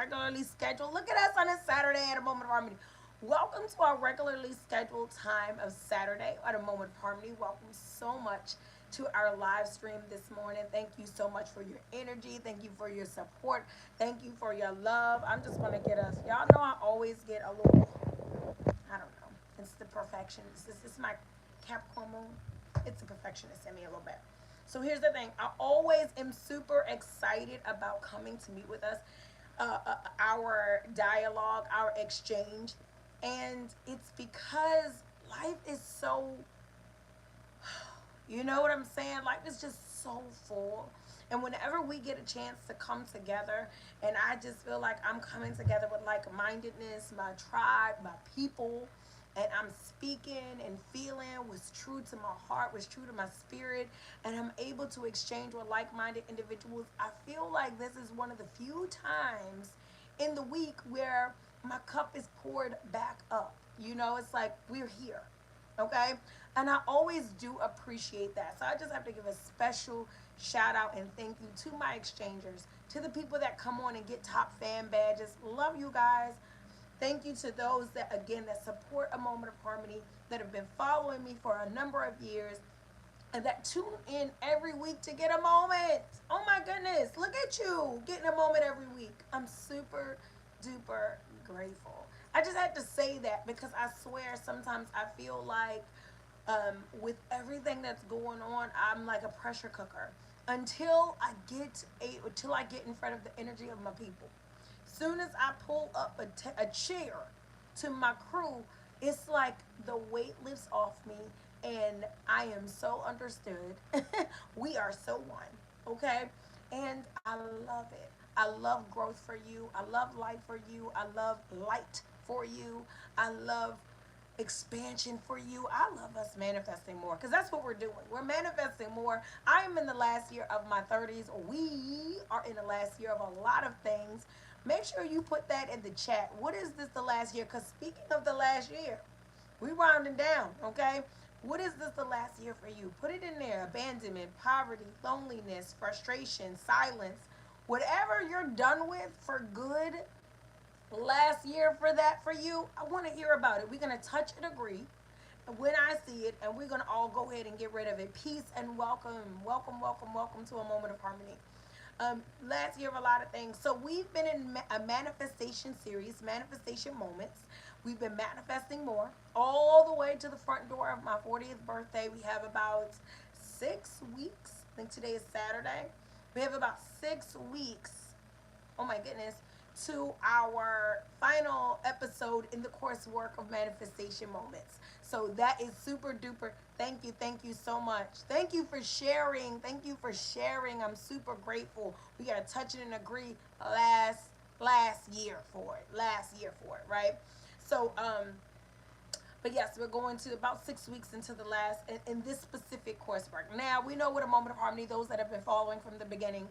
regularly scheduled. Look at us on a Saturday at a Moment of Harmony. Welcome to our regularly scheduled time of Saturday at a Moment of Harmony. Welcome so much to our live stream this morning. Thank you so much for your energy. Thank you for your support. Thank you for your love. I'm just going to get us, y'all know I always get a little, I don't know, it's the perfectionist. This is my Capricorn moon. It's a perfectionist in me a little bit. So here's the thing. I always am super excited about coming to meet with us, our dialogue, our exchange. And it's because life is so, you know what I'm saying? Life is just so full. And whenever we get a chance to come together, and I just feel like I'm coming together with like mindedness, my tribe, my people, and I'm speaking and feeling what's true to my heart, what's true to my spirit, and I'm able to exchange with like minded individuals, I feel like this is one of the few times in the week where my cup is poured back up. You know, it's like we're here, okay? And I always do appreciate that. So I just have to give a special shout out and thank you to my exchangers, to the people that come on and get top fan badges. Love you guys. Thank you to those that, again, that support a Moment of Harmony, that have been following me for a number of years, and that tune in every week to get a moment. Oh my goodness, look at you getting a moment every week. I'm super duper grateful. I just had to say that because I swear sometimes I feel like, with everything that's going on, I'm like a pressure cooker until I get in front of the energy of my people. Soon as I pull up a chair to my crew, it's like the weight lifts off me and I am so understood. We are so one, okay? And I love it. I love growth for you. I love light for you. I love light for you. I love expansion for you. I love us manifesting more because that's what we're doing. We're manifesting more. I am in the last year of my 30s. We are in the last year of a lot of things. Make sure you put that in the chat. What is this the last year? Because speaking of the last year, we rounding down, okay? What is this the last year for you? Put it in there. Abandonment, poverty, loneliness, frustration, silence. Whatever you're done with for good last year for that for you, I want to hear about it. We're going to touch and agree when I see it, and we're going to all go ahead and get rid of it. Peace and welcome. Welcome, welcome, welcome to a Moment of Harmony. Last year of a lot of things. So we've been in a manifestation series, manifestation moments. We've been manifesting more all the way to the front door of my 40th birthday. We have about 6 weeks. I think today is Saturday. We have about 6 weeks. Oh my goodness, to our final episode in the coursework of manifestation moments. So that is super duper. Thank you so much. Thank you for sharing. Thank you for sharing. I'm super grateful. We gotta touch it and agree last year for it. Last year for it, right? So but yes, we're going to about 6 weeks into the last in this specific coursework. Now we know what a Moment of Harmony. Those that have been following from the beginning,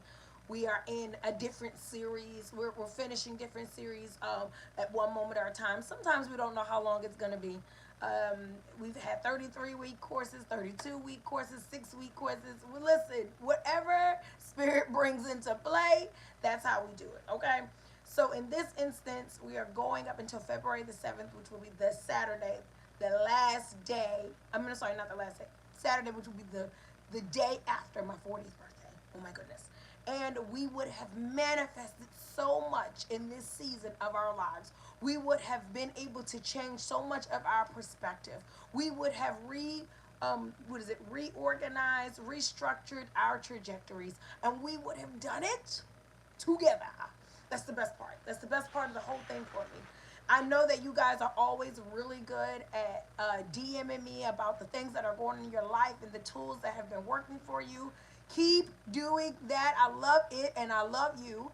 we are in a different series. We're finishing different series at one moment at a time. Sometimes we don't know how long it's going to be. We've had 33-week courses, 32-week courses, 6-week courses. Well, listen, whatever spirit brings into play, that's how we do it, okay? So in this instance, we are going up until February the 7th, which will be the Saturday, the last day. Sorry, not the last day. Saturday, which will be the day after my 40th birthday. Oh my goodness. And we would have manifested so much in this season of our lives. We would have been able to change so much of our perspective. We would have reorganized, restructured our trajectories, and we would have done it together. That's the best part. That's the best part of the whole thing for me. I know that you guys are always really good at DMing me about the things that are going on in your life and the tools that have been working for you. Keep doing that. I love it and I love you.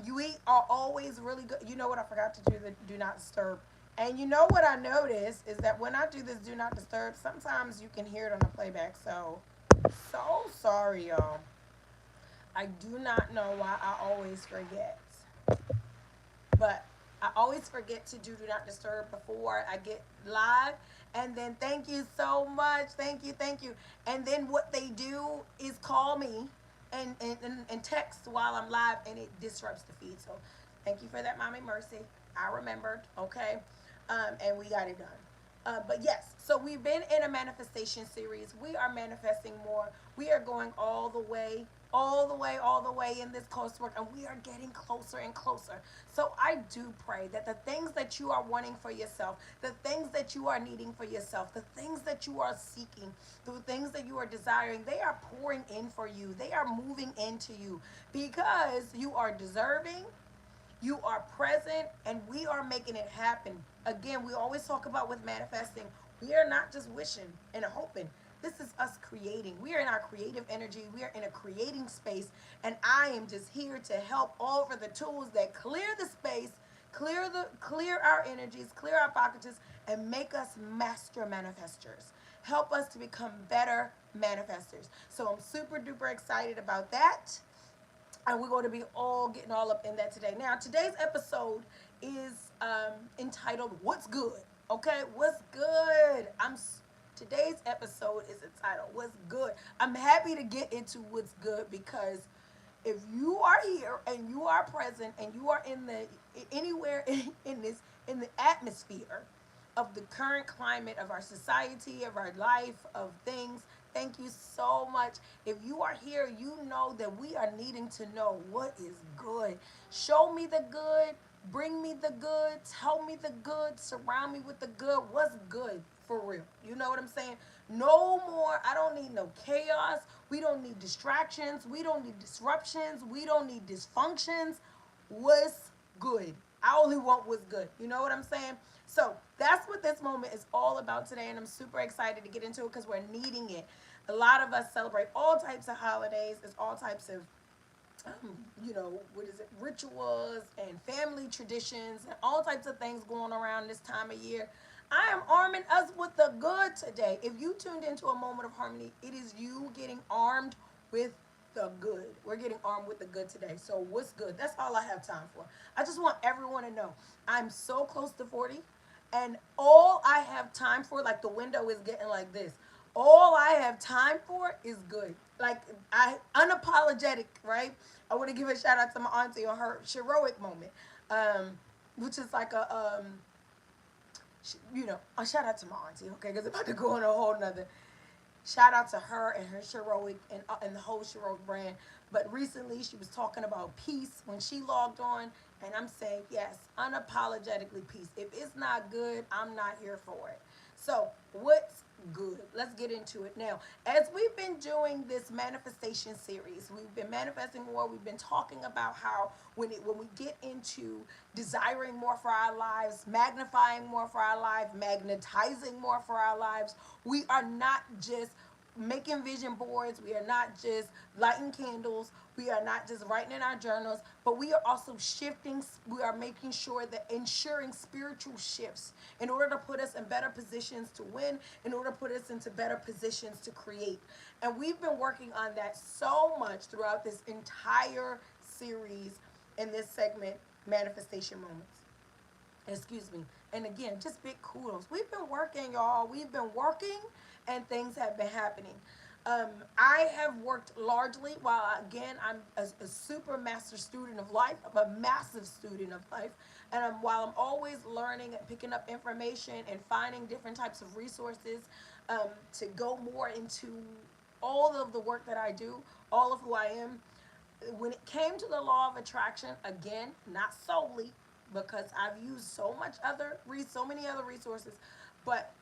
You are always really good. You know what? I forgot to do the do not disturb. And you know what I noticed is that when I do this do not disturb, sometimes you can hear it on the playback. So sorry, y'all. I do not know why I always forget. But I always forget to do not disturb before I get live. And then thank you so much. Thank you, thank you. And then what they do is call me and text while I'm live, and it disrupts the feed. So Thank you for that, Mommy Mercy. I remembered, okay? And we got it done. But yes, so we've been in a manifestation series. We are manifesting more. We are going all the way, all the way, all the way in this coursework, and we are getting closer and closer. So I do pray that the things that you are wanting for yourself, the things that you are needing for yourself, the things that you are seeking, the things that you are desiring, they are pouring in for you. They are moving into you because you are deserving, you are present, and we are making it happen. Again, we always talk about with manifesting, we are not just wishing and hoping. This is us creating. We are in our creative energy. We are in a creating space. And I am just here to help offer the tools that clear the space, clear our energies, clear our packages, and make us master manifestors. Help us to become better manifestors. So I'm super duper excited about that, and we're going to be all getting all up in that today. Now, today's episode is entitled "What's Good." Okay, what's good? Today's episode is entitled "What's Good." I'm happy to get into what's good because if you are here and you are present and you are in the anywhere in this in the atmosphere of the current climate of our society, of our life, of things. Thank you so much. If you are here, you know that we are needing to know what is good. Show me the good, bring me the good, tell me the good, surround me with the good. What's good for real? You know what I'm saying? No more. I don't need no chaos. We don't need distractions. We don't need disruptions. We don't need dysfunctions. What's good? I only want what's good. You know what I'm saying? So that's what this moment is all about today, and I'm super excited to get into it because we're needing it. A lot of us celebrate all types of holidays. There's all types of what is it, rituals and family traditions and all types of things going around this time of year. I am arming us with the good today. If you tuned into a moment of harmony, it is you getting armed with the good. We're getting armed with the good today. So what's good? That's all I have time for. I just want everyone to know I'm so close to 40, and all I have time for, like the window is getting like this. All I have time for is good. Like I unapologetic, right? I want to give a shout out to my auntie on her heroic moment, which is like a shout out to my auntie, okay? Because I'm about to go on a whole nother. Shout out to her and her heroic and the whole heroic brand. But recently she was talking about peace when she logged on, and I'm saying yes, unapologetically peace. If it's not good, I'm not here for it. So what's good? Let's get into it now. As we've been doing this manifestation series, we've been manifesting more. We've been talking about how when we get into desiring more for our lives, magnifying more for our lives, magnetizing more for our lives, we are not just making vision boards. We are not just lighting candles. We are not just writing in our journals, but we are also shifting. We are making sure that ensuring spiritual shifts in order to put us in better positions to win, in order to put us into better positions to create. And we've been working on that so much throughout this entire series in this segment, Manifestation Moments. Excuse me. And again, just big kudos. We've been working, y'all. We've been working, and things have been happening. I have worked largely while, again, I'm a super master student of life. I'm a massive student of life. And while I'm always learning and picking up information and finding different types of resources to go more into all of the work that I do, all of who I am, when it came to the law of attraction, again, not solely, because I've used so many other resources, but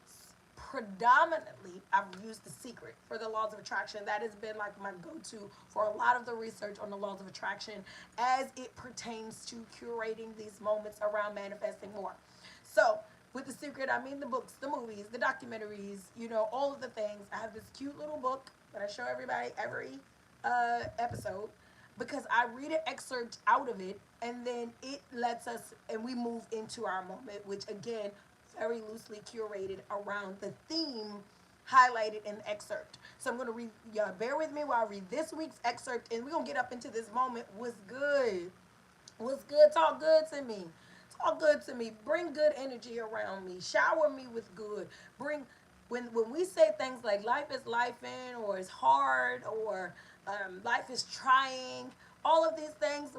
predominantly I've used The Secret for the laws of attraction. That has been like my go-to for a lot of the research on the laws of attraction as it pertains to curating these moments around manifesting more. So with The Secret, I mean the books, the movies, the documentaries, all of the things. I have this cute little book that I show everybody every episode, because I read an excerpt out of it, and then it lets us, and we move into our moment, which again, very loosely curated around the theme highlighted in the excerpt. So I'm going to read, y'all bear with me while I read this week's excerpt, and we're going to get up into this moment. What's good? What's good? Talk good to me. Talk good to me. Bring good energy around me. Shower me with good. When we say things like life is life in, or it's hard, or life is trying, all of these things.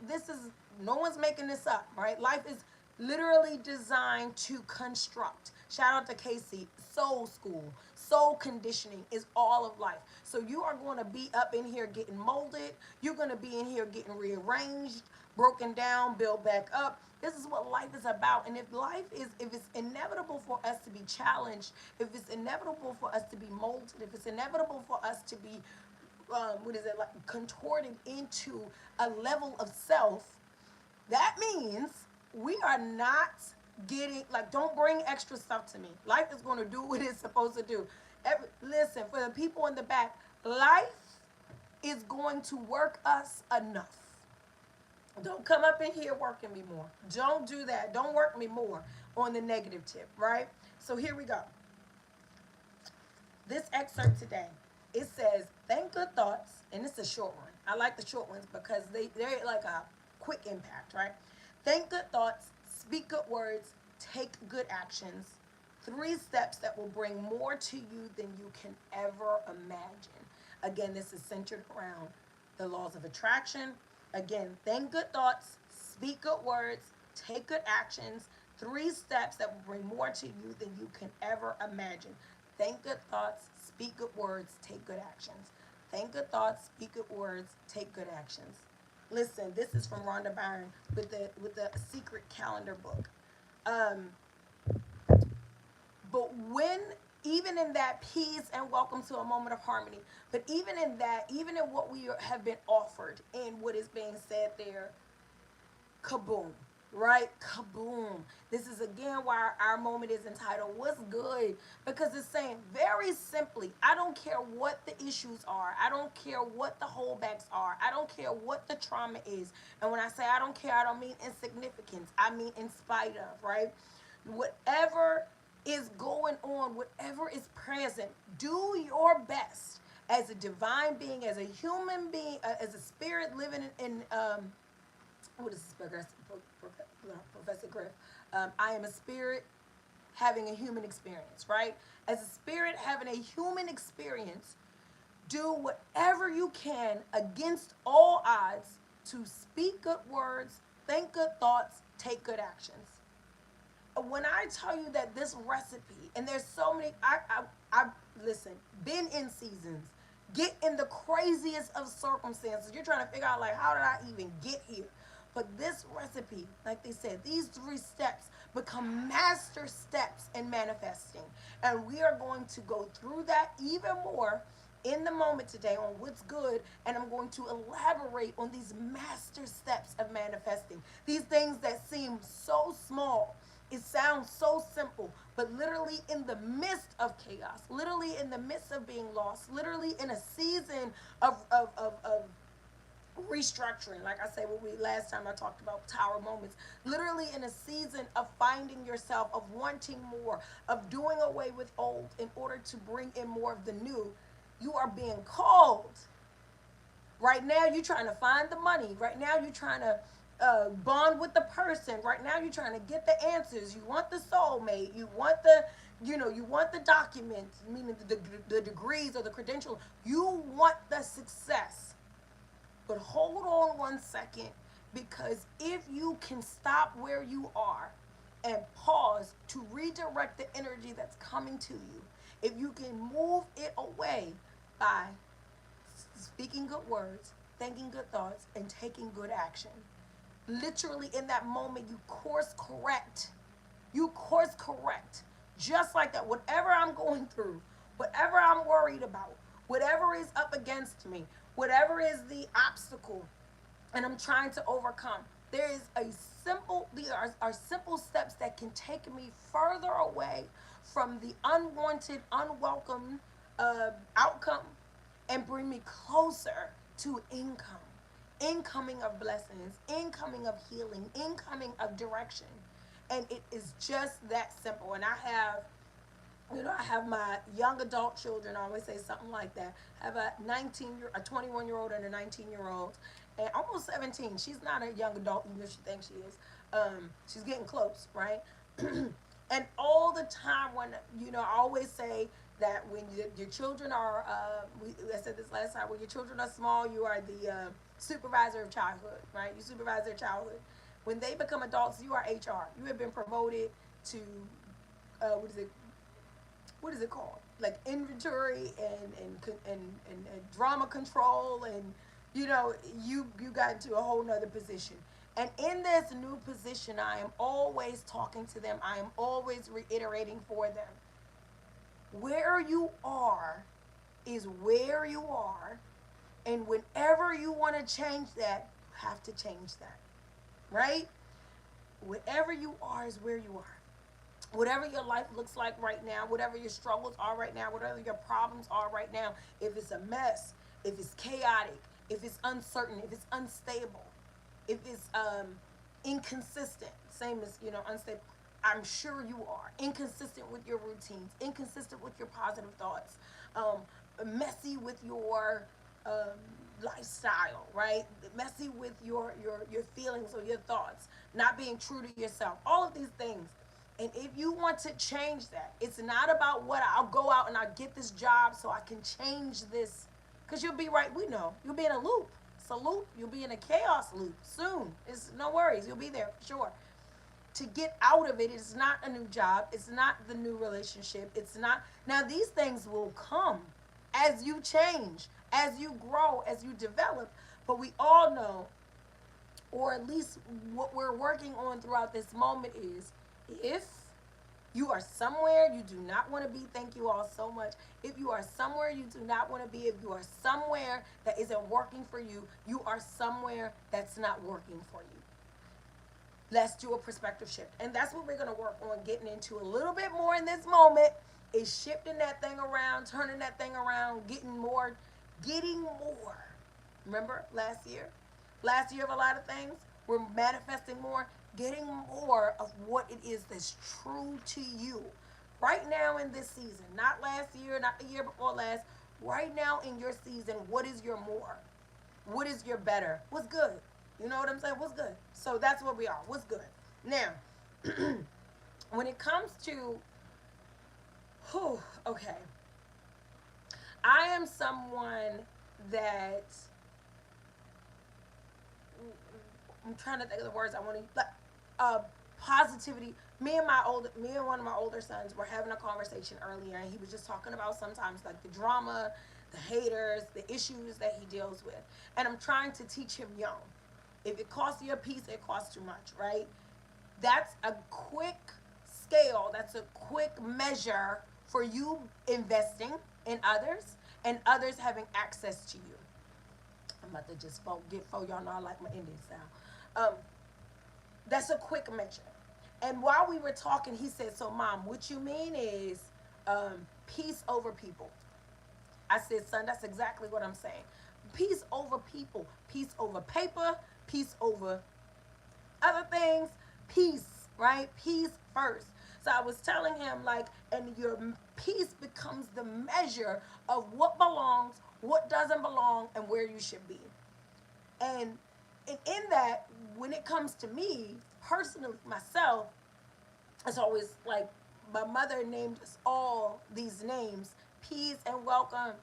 This is, no one's making this up, right? Life is literally designed to construct. Shout out to Casey. Soul school, soul conditioning is all of life. So you are going to be up in here getting molded. You're going to be in here getting rearranged, broken down, built back up. This is what life is about. And if it's inevitable for us to be challenged, if it's inevitable for us to be molded, if it's inevitable for us to be, what is it, like contorted into a level of self, that means we are not getting, like, don't bring extra stuff to me. Life is going to do what it's supposed to do. Listen, for the people in the back, life is going to work us enough. Don't come up in here working me more. Don't do that. Don't work me more on the negative tip, right? So here we go. This excerpt today, it says, think good thoughts, and it's a short one. I like the short ones because they're like a quick impact, right? Think good thoughts, speak good words, take good actions. 3 steps that will bring more to you than you can ever imagine. Again, this is centered around the laws of attraction. Again, think good thoughts, speak good words, take good actions. 3 steps that will bring more to you than you can ever imagine. Think good thoughts, speak good words, take good actions. Think good thoughts, speak good words, take good actions. Listen, this is from Rhonda Byrne with the secret calendar book. Um, but when, even in that peace and welcome to a moment of harmony, but even in that, even in what we have been offered in what is being said there, kaboom, right? Kaboom. This is again why our moment is entitled What's Good? Because it's saying very simply, I don't care what the issues are. I don't care what the holdbacks are. I don't care what the trauma is. And when I say I don't care, I don't mean insignificance. I mean in spite of, right? Whatever is going on, whatever is present, do your best as a divine being, as a human being, as a spirit living in what is this, Professor Griff? I am a spirit having a human experience, right? As a spirit having a human experience, do whatever you can against all odds to speak good words, think good thoughts, take good actions. When I tell you that this recipe, and there's so many, I listen, been in seasons, get in the craziest of circumstances. You're trying to figure out, like, how did I even get here? But this recipe, like they said, these 3 steps become master steps in manifesting. And we are going to go through that even more in the moment today on what's good. And I'm going to elaborate on these master steps of manifesting. These things that seem so small. It sounds so simple, but literally in the midst of chaos, literally in the midst of being lost, literally in a season of restructuring, like I say, what we last time I talked about tower moments, literally in a season of finding yourself, of wanting more, of doing away with old in order to bring in more of the new. You are being called. Right now you're trying to find the money. Right now you're trying to bond with the person. Right now you're trying to get the answers. You want the soulmate. You want you want the documents, meaning the degrees or the credential. You want the success. But hold on one second, because if you can stop where you are and pause to redirect the energy that's coming to you, if you can move it away by speaking good words, thinking good thoughts, and taking good action, literally in that moment, you course correct. You course correct. Just like that. Whatever I'm going through, whatever I'm worried about, whatever is up against me, whatever is the obstacle, and I'm trying to overcome, there is these are simple steps that can take me further away from the unwanted, unwelcome outcome and bring me closer to incoming of blessings, incoming of healing, incoming of direction. And it is just that simple. And I have my young adult children. I always say something like that. I have a 21-year-old and a 19-year-old, and almost 17. She's not a young adult, even if she thinks she is. She's getting close, right? And all the time when, I always say that when your children are, I said this last time, when your children are small, you are the supervisor of childhood, right? You supervise their childhood. When they become adults, you are HR. You have been promoted to, what is it? What is it called? Like inventory and drama control, and you got into a whole nother position. And in this new position, I am always talking to them. I am always reiterating for them. Where you are is where you are, and whenever you want to change that, you have to change that, right? Wherever you are is where you are. Whatever your life looks like right now, whatever your struggles are right now, whatever your problems are right now, if it's a mess, if it's chaotic, if it's uncertain, if it's unstable, if it's inconsistent, same as unstable. I'm sure you are inconsistent with your routines, inconsistent with your positive thoughts, um, messy with your um, lifestyle, right? Messy with your feelings or your thoughts, not being true to yourself. All of these things. And if you want to change that, it's not about what I'll go out and I'll get this job so I can change this. Because you'll be right, we know, you'll be in a loop. It's a loop. You'll be in a chaos loop soon. It's no worries. You'll be there for sure. To get out of it, it's not a new job. It's not the new relationship. It's not. Now, these things will come as you change, as you grow, as you develop. But we all know, or at least what we're working on throughout this moment is, if you are somewhere you do not want to be, thank you all so much. If you are somewhere you do not want to be, if you are somewhere that isn't working for you, you are somewhere that's not working for you. Let's do a perspective shift. And that's what we're going to work on getting into a little bit more in this moment, is shifting that thing around, turning that thing around, getting more. Remember last year of a lot of things, we're manifesting more, getting more of what it is that's true to you right now in this season. Not last year, not the year before last. Right now in your season, what is your more? What is your better? What's good? You know what I'm saying? What's good? So that's what we are. What's good? Now, when it comes to, okay, I am someone that, I'm trying to think of the words I want to, but positivity. Me and one of my older sons were having a conversation earlier, and he was just talking about sometimes like the drama, the haters, the issues that he deals with. And I'm trying to teach him young. If it costs you a piece, it costs too much, right? That's a quick scale. That's a quick measure for you investing in others and others having access to you. I'm about to just get y'all know I like my Indian sound. That's a quick measure. And while we were talking, he said, so mom, what you mean is peace over people. I said, son, that's exactly what I'm saying. Peace over people, peace over paper, peace over other things, peace, right? Peace first. So I was telling him, like, and your peace becomes the measure of what belongs, what doesn't belong, and where you should be. And in that, when it comes to me, personally, myself, it's always like my mother named us all these names, peace and welcome.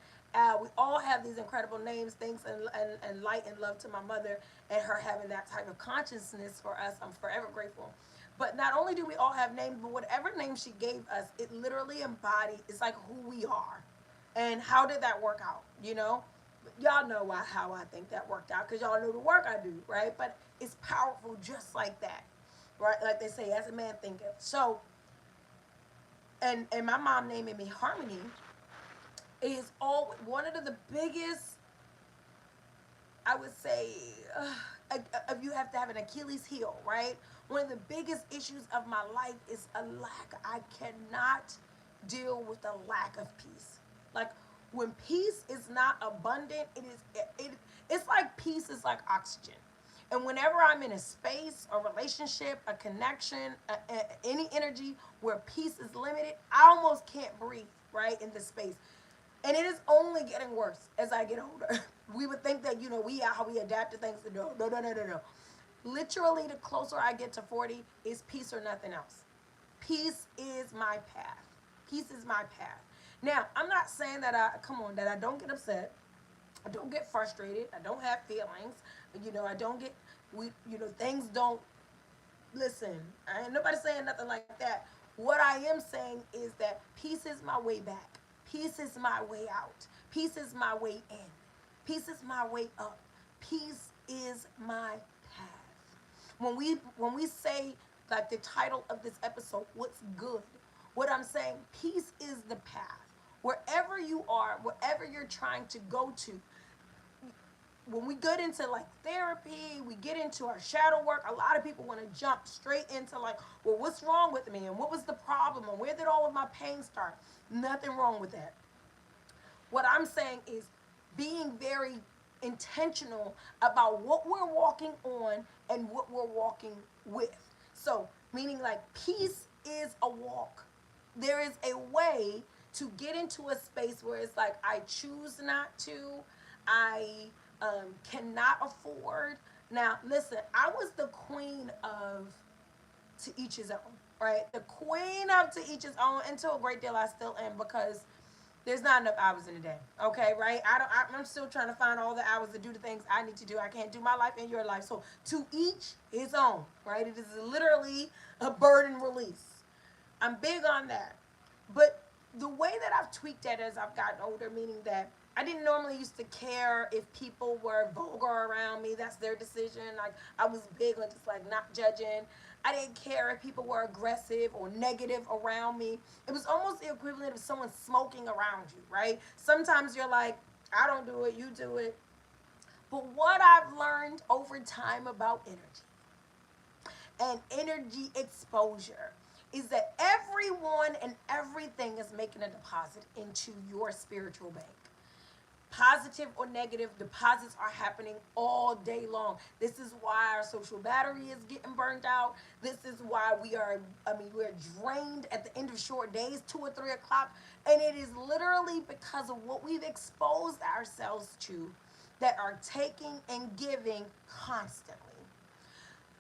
We all have these incredible names, thanks and light and love to my mother and her having that type of consciousness for us. I'm forever grateful. But not only do we all have names, but whatever name she gave us, it literally embodied, it's like who we are. And how did that work out, Y'all know how I think that worked out because y'all know the work I do, right? But it's powerful just like that, right? Like they say, as a man thinketh. So, and my mom naming me Harmony is all one of the biggest, I would say, if you have to have an Achilles heel, right? One of the biggest issues of my life is a lack. I cannot deal with the lack of peace. Like, when peace is not abundant, it's like peace is like oxygen. And whenever I'm in a space, a relationship, a connection, any energy where peace is limited, I almost can't breathe, right, in this space. And it is only getting worse as I get older. We would think that, how we adapt to things. No. Literally, the closer I get to 40 is peace or nothing else. Peace is my path. Peace is my path. Now, I'm not saying that come on, that I don't get upset. I don't get frustrated. I don't have feelings. I don't get, things don't, listen, I ain't nobody saying nothing like that. What I am saying is that peace is my way back. Peace is my way out. Peace is my way in. Peace is my way up. Peace is my path. When we say, like the title of this episode, what's good? What I'm saying, peace is the path. Wherever you are, wherever you're trying to go to, when we get into like therapy, we get into our shadow work, a lot of people want to jump straight into like, well, what's wrong with me? And what was the problem? And where did all of my pain start? Nothing wrong with that. What I'm saying is being very intentional about what we're walking on and what we're walking with. So, meaning like peace is a walk. There is a way to get into a space where it's like, I choose not to, I cannot afford. Now, listen, I was the queen of to each his own, right? The queen of to each his own, and to a great deal I still am, because there's not enough hours in a day. Okay, right? I'm still trying to find all the hours to do the things I need to do. I can't do my life and your life. So to each his own, right? It is literally a burden release. I'm big on that. But the way that I've tweaked that as I've gotten older, meaning that I didn't normally used to care if people were vulgar around me. That's their decision. Like, I was big on just like not judging. I didn't care if people were aggressive or negative around me. It was almost the equivalent of someone smoking around you, right? Sometimes you're like, I don't do it, you do it. But what I've learned over time about energy and energy exposure is that everyone and everything is making a deposit into your spiritual bank. Positive or negative deposits are happening all day long. This is why our social battery is getting burned out. This is why we're drained at the end of short days, 2 or 3 o'clock. And it is literally because of what we've exposed ourselves to that are taking and giving constantly.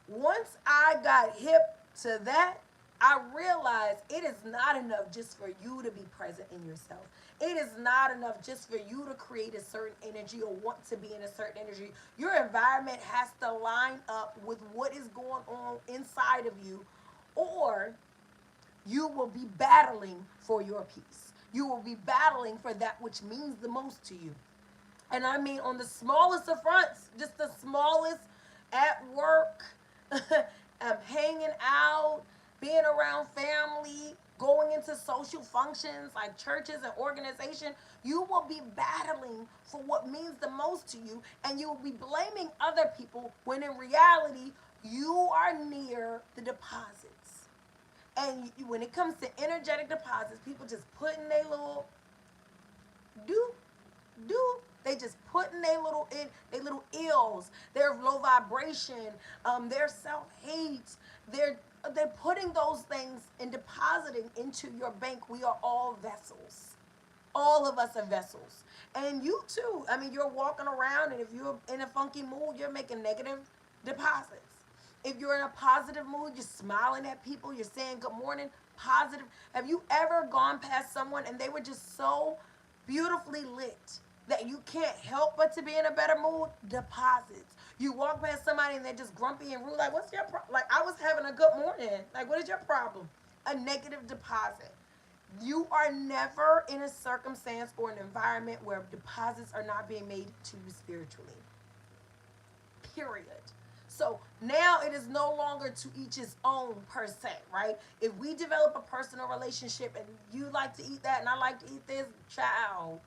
Once I got hip to that, I realized it is not enough just for you to be present in yourself. It is not enough just for you to create a certain energy or want to be in a certain energy. Your environment has to line up with what is going on inside of you, or you will be battling for your peace. You will be battling for that which means the most to you. And I mean, on the smallest of fronts, just the smallest, at work, hanging out, being around family, going into social functions like churches and organization, you will be battling for what means the most to you, and you will be blaming other people when in reality you are near the deposits. And when it comes to energetic deposits, people just put in their little do do they just put in their little ills, their low vibration, their self-hate, they're putting those things and depositing into your bank. We are all vessels. All of us are vessels. And you too. I mean, you're walking around, and if you're in a funky mood, you're making negative deposits. If you're in a positive mood, you're smiling at people, you're saying good morning, positive. Have you ever gone past someone and they were just so beautifully lit that you can't help but to be in a better mood? Deposits. You walk past somebody and they're just grumpy and rude. Like, what's your problem? Like, I was having a good morning. Like, what is your problem? A negative deposit. You are never in a circumstance or an environment where deposits are not being made to you spiritually. Period. So now it is no longer to each his own per se, right? If we develop a personal relationship and you like to eat that and I like to eat this, child,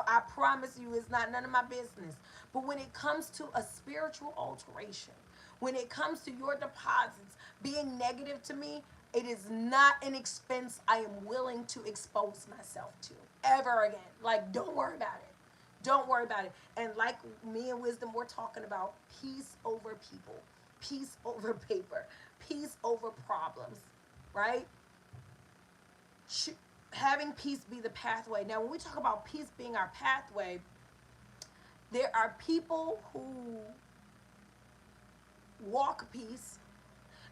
I promise you it's not none of my business. But when it comes to a spiritual alteration, when it comes to your deposits being negative to me, it is not an expense I am willing to expose myself to ever again. Like, don't worry about it. Don't worry about it. And like me and Wisdom, we're talking about peace over people, peace over paper, peace over problems, right? Having peace be the pathway. Now, when we talk about peace being our pathway, there are people who walk peace,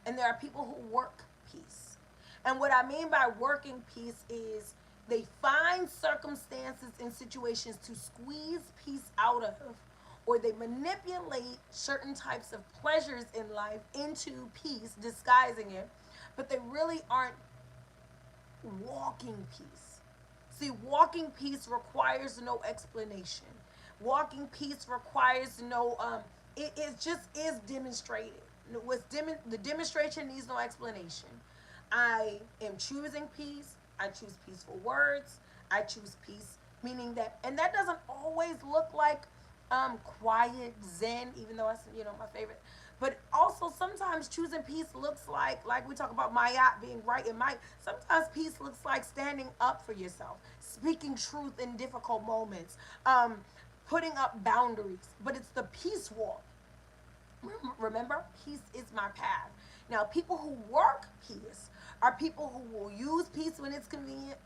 and there are people who work peace. And what I mean by working peace is They find circumstances and situations to squeeze peace out of, or they manipulate certain types of pleasures in life into peace, disguising it, but they really aren't walking peace. See, walking peace requires no explanation. Walking peace requires no it just is demonstrated. The demonstration needs no explanation. I am choosing peace. I choose peaceful words. I choose peace, meaning that, and that doesn't always look like quiet zen, even though that's my favorite. But also sometimes choosing peace looks like we talk about mayat being right in might. Sometimes peace looks like standing up for yourself, speaking truth in difficult moments, putting up boundaries. But it's the peace walk. Remember, peace is my path. Now, people who work peace are people who will use peace when it's convenient,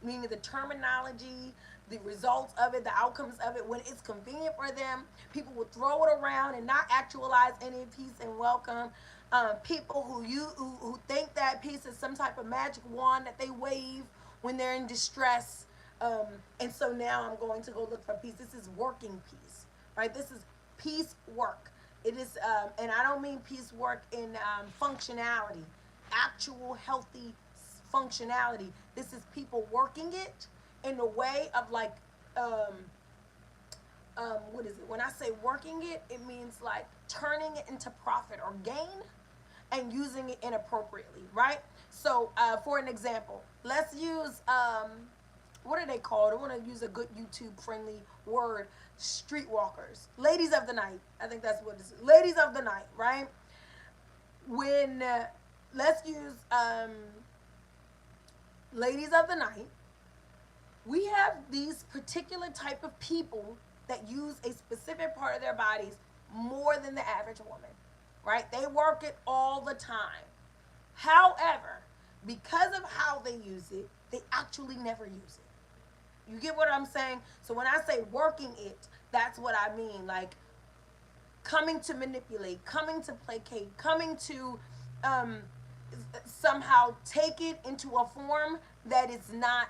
meaning the terminology, the results of it, the outcomes of it when it's convenient for them. People will throw it around and not actualize any peace and welcome. People who think that peace is some type of magic wand that they wave when they're in distress. And so now I'm going to go look for peace. This is working peace, right? This is peace work. It is, and I don't mean peace work in functionality, actual healthy functionality. This is people working it in a way of like, what is it? When I say working it, it means like turning it into profit or gain and using it inappropriately, right? So, for an example, let's use, what are they called? I want to use a good YouTube friendly word. Streetwalkers, ladies of the night. I think that's what it is. Ladies of the night, right? When let's use ladies of the night. We have these particular type of people that use a specific part of their bodies more than the average woman, right? They work it all the time. However, because of how they use it, they actually never use it. You get what I'm saying? So when I say working it, that's what I mean. Like coming to manipulate, coming to placate, coming to somehow take it into a form that is not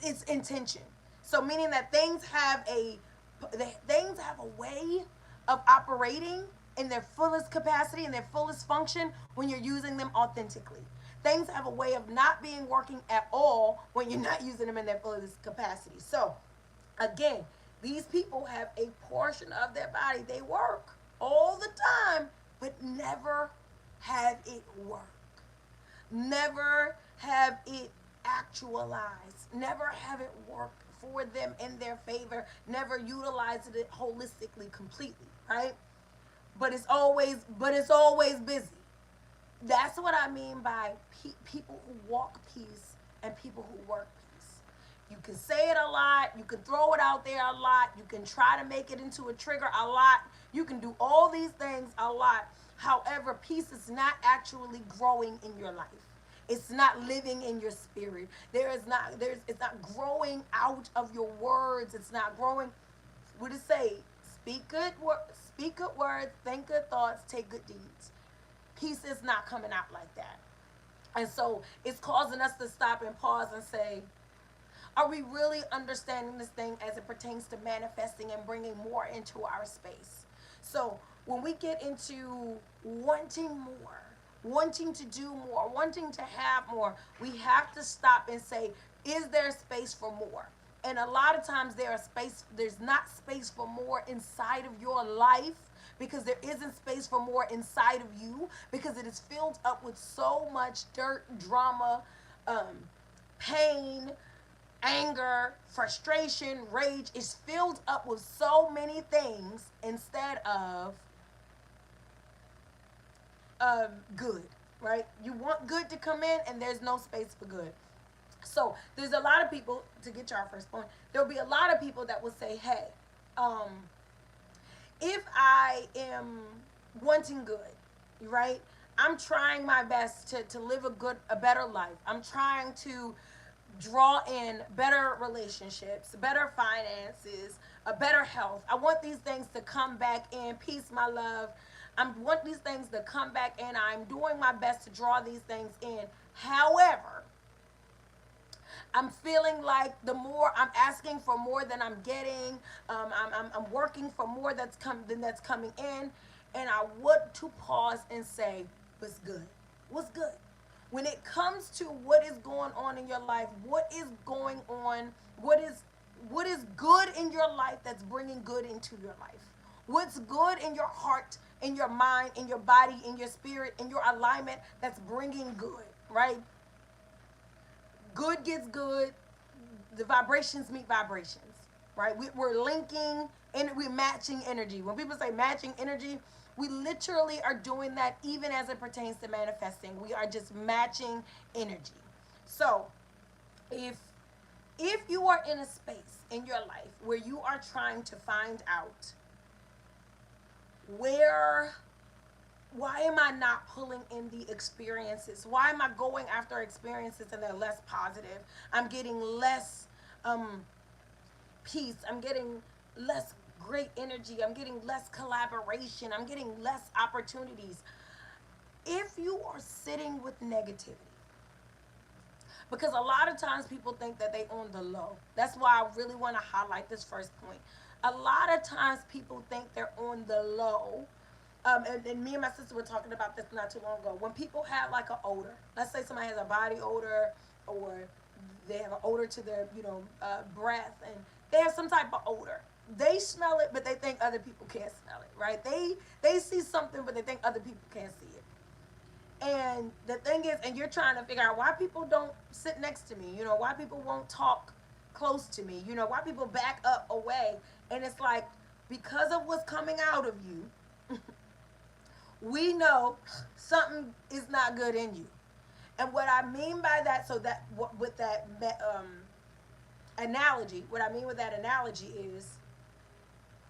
its intention. So meaning that things have a way of operating in their fullest capacity, in their fullest function when you're using them authentically. Things have a way of not being working at all when you're not using them in their fullest capacity. So, again, these people have a portion of their body they work all the time, but never have it work. Never have it actualize. Never have it work for them in their favor. Never utilize it holistically, completely, right? But it's always busy. That's what I mean by people who walk peace and people who work peace. You can say it a lot. You can throw it out there a lot. You can try to make it into a trigger a lot. You can do all these things a lot. However, peace is not actually growing in your life. It's not living in your spirit. It's not growing out of your words. It's not growing. What does it say? Speak good words, think good thoughts, take good deeds. Peace is not coming out like that. And so it's causing us to stop and pause and say, are we really understanding this thing as it pertains to manifesting and bringing more into our space? So when we get into wanting more, wanting to do more, wanting to have more, we have to stop and say, is there space for more? And a lot of times there's not space for more inside of your life because there isn't space for more inside of you because it is filled up with so much dirt, drama, pain, anger, frustration, rage. Is filled up with so many things instead of good, right? You want good to come in and there's no space for good. So there's a lot of people, to get to our first point, there'll be a lot of people that will say, hey, if I am wanting good, right? I'm trying my best to live a better life. I'm trying to draw in better relationships, better finances, a better health. I want these things to come back in. Peace, my love. I want these things to come back, and I'm doing my best to draw these things in. However, I'm feeling like the more I'm asking for more than I'm getting, I'm working for more that's coming in, and I want to pause and say, what's good? What's good? When it comes to what is going on in your life, what is going on, what is good in your life that's bringing good into your life? What's good in your heart, in your mind, in your body, in your spirit, in your alignment that's bringing good, right? Good gets good. The vibrations meet vibrations, right? We're linking and we're matching energy. When people say matching energy, we literally are doing that even as it pertains to manifesting. We are just matching energy. So if you are in a space in your life where you are trying to find out where why am I not pulling in the experiences? Why am I going after experiences and they're less positive? I'm getting less peace. I'm getting less great energy. I'm getting less collaboration. I'm getting less opportunities. If you are sitting with negativity, because a lot of times people think that they on the low. That's why I really want to highlight this first point. A lot of times people think they're on the low. And me and my sister were talking about this not too long ago. When people have like an odor, let's say somebody has a body odor, or they have an odor to their, breath, and they have some type of odor. They smell it, but they think other people can't smell it, right? They see something, but they think other people can't see it. And the thing is, and you're trying to figure out why people don't sit next to me, why people won't talk close to me, why people back up away. And it's like, because of what's coming out of you, we know something is not good in you. And what I mean by that, so that with that analogy, what I mean with that analogy is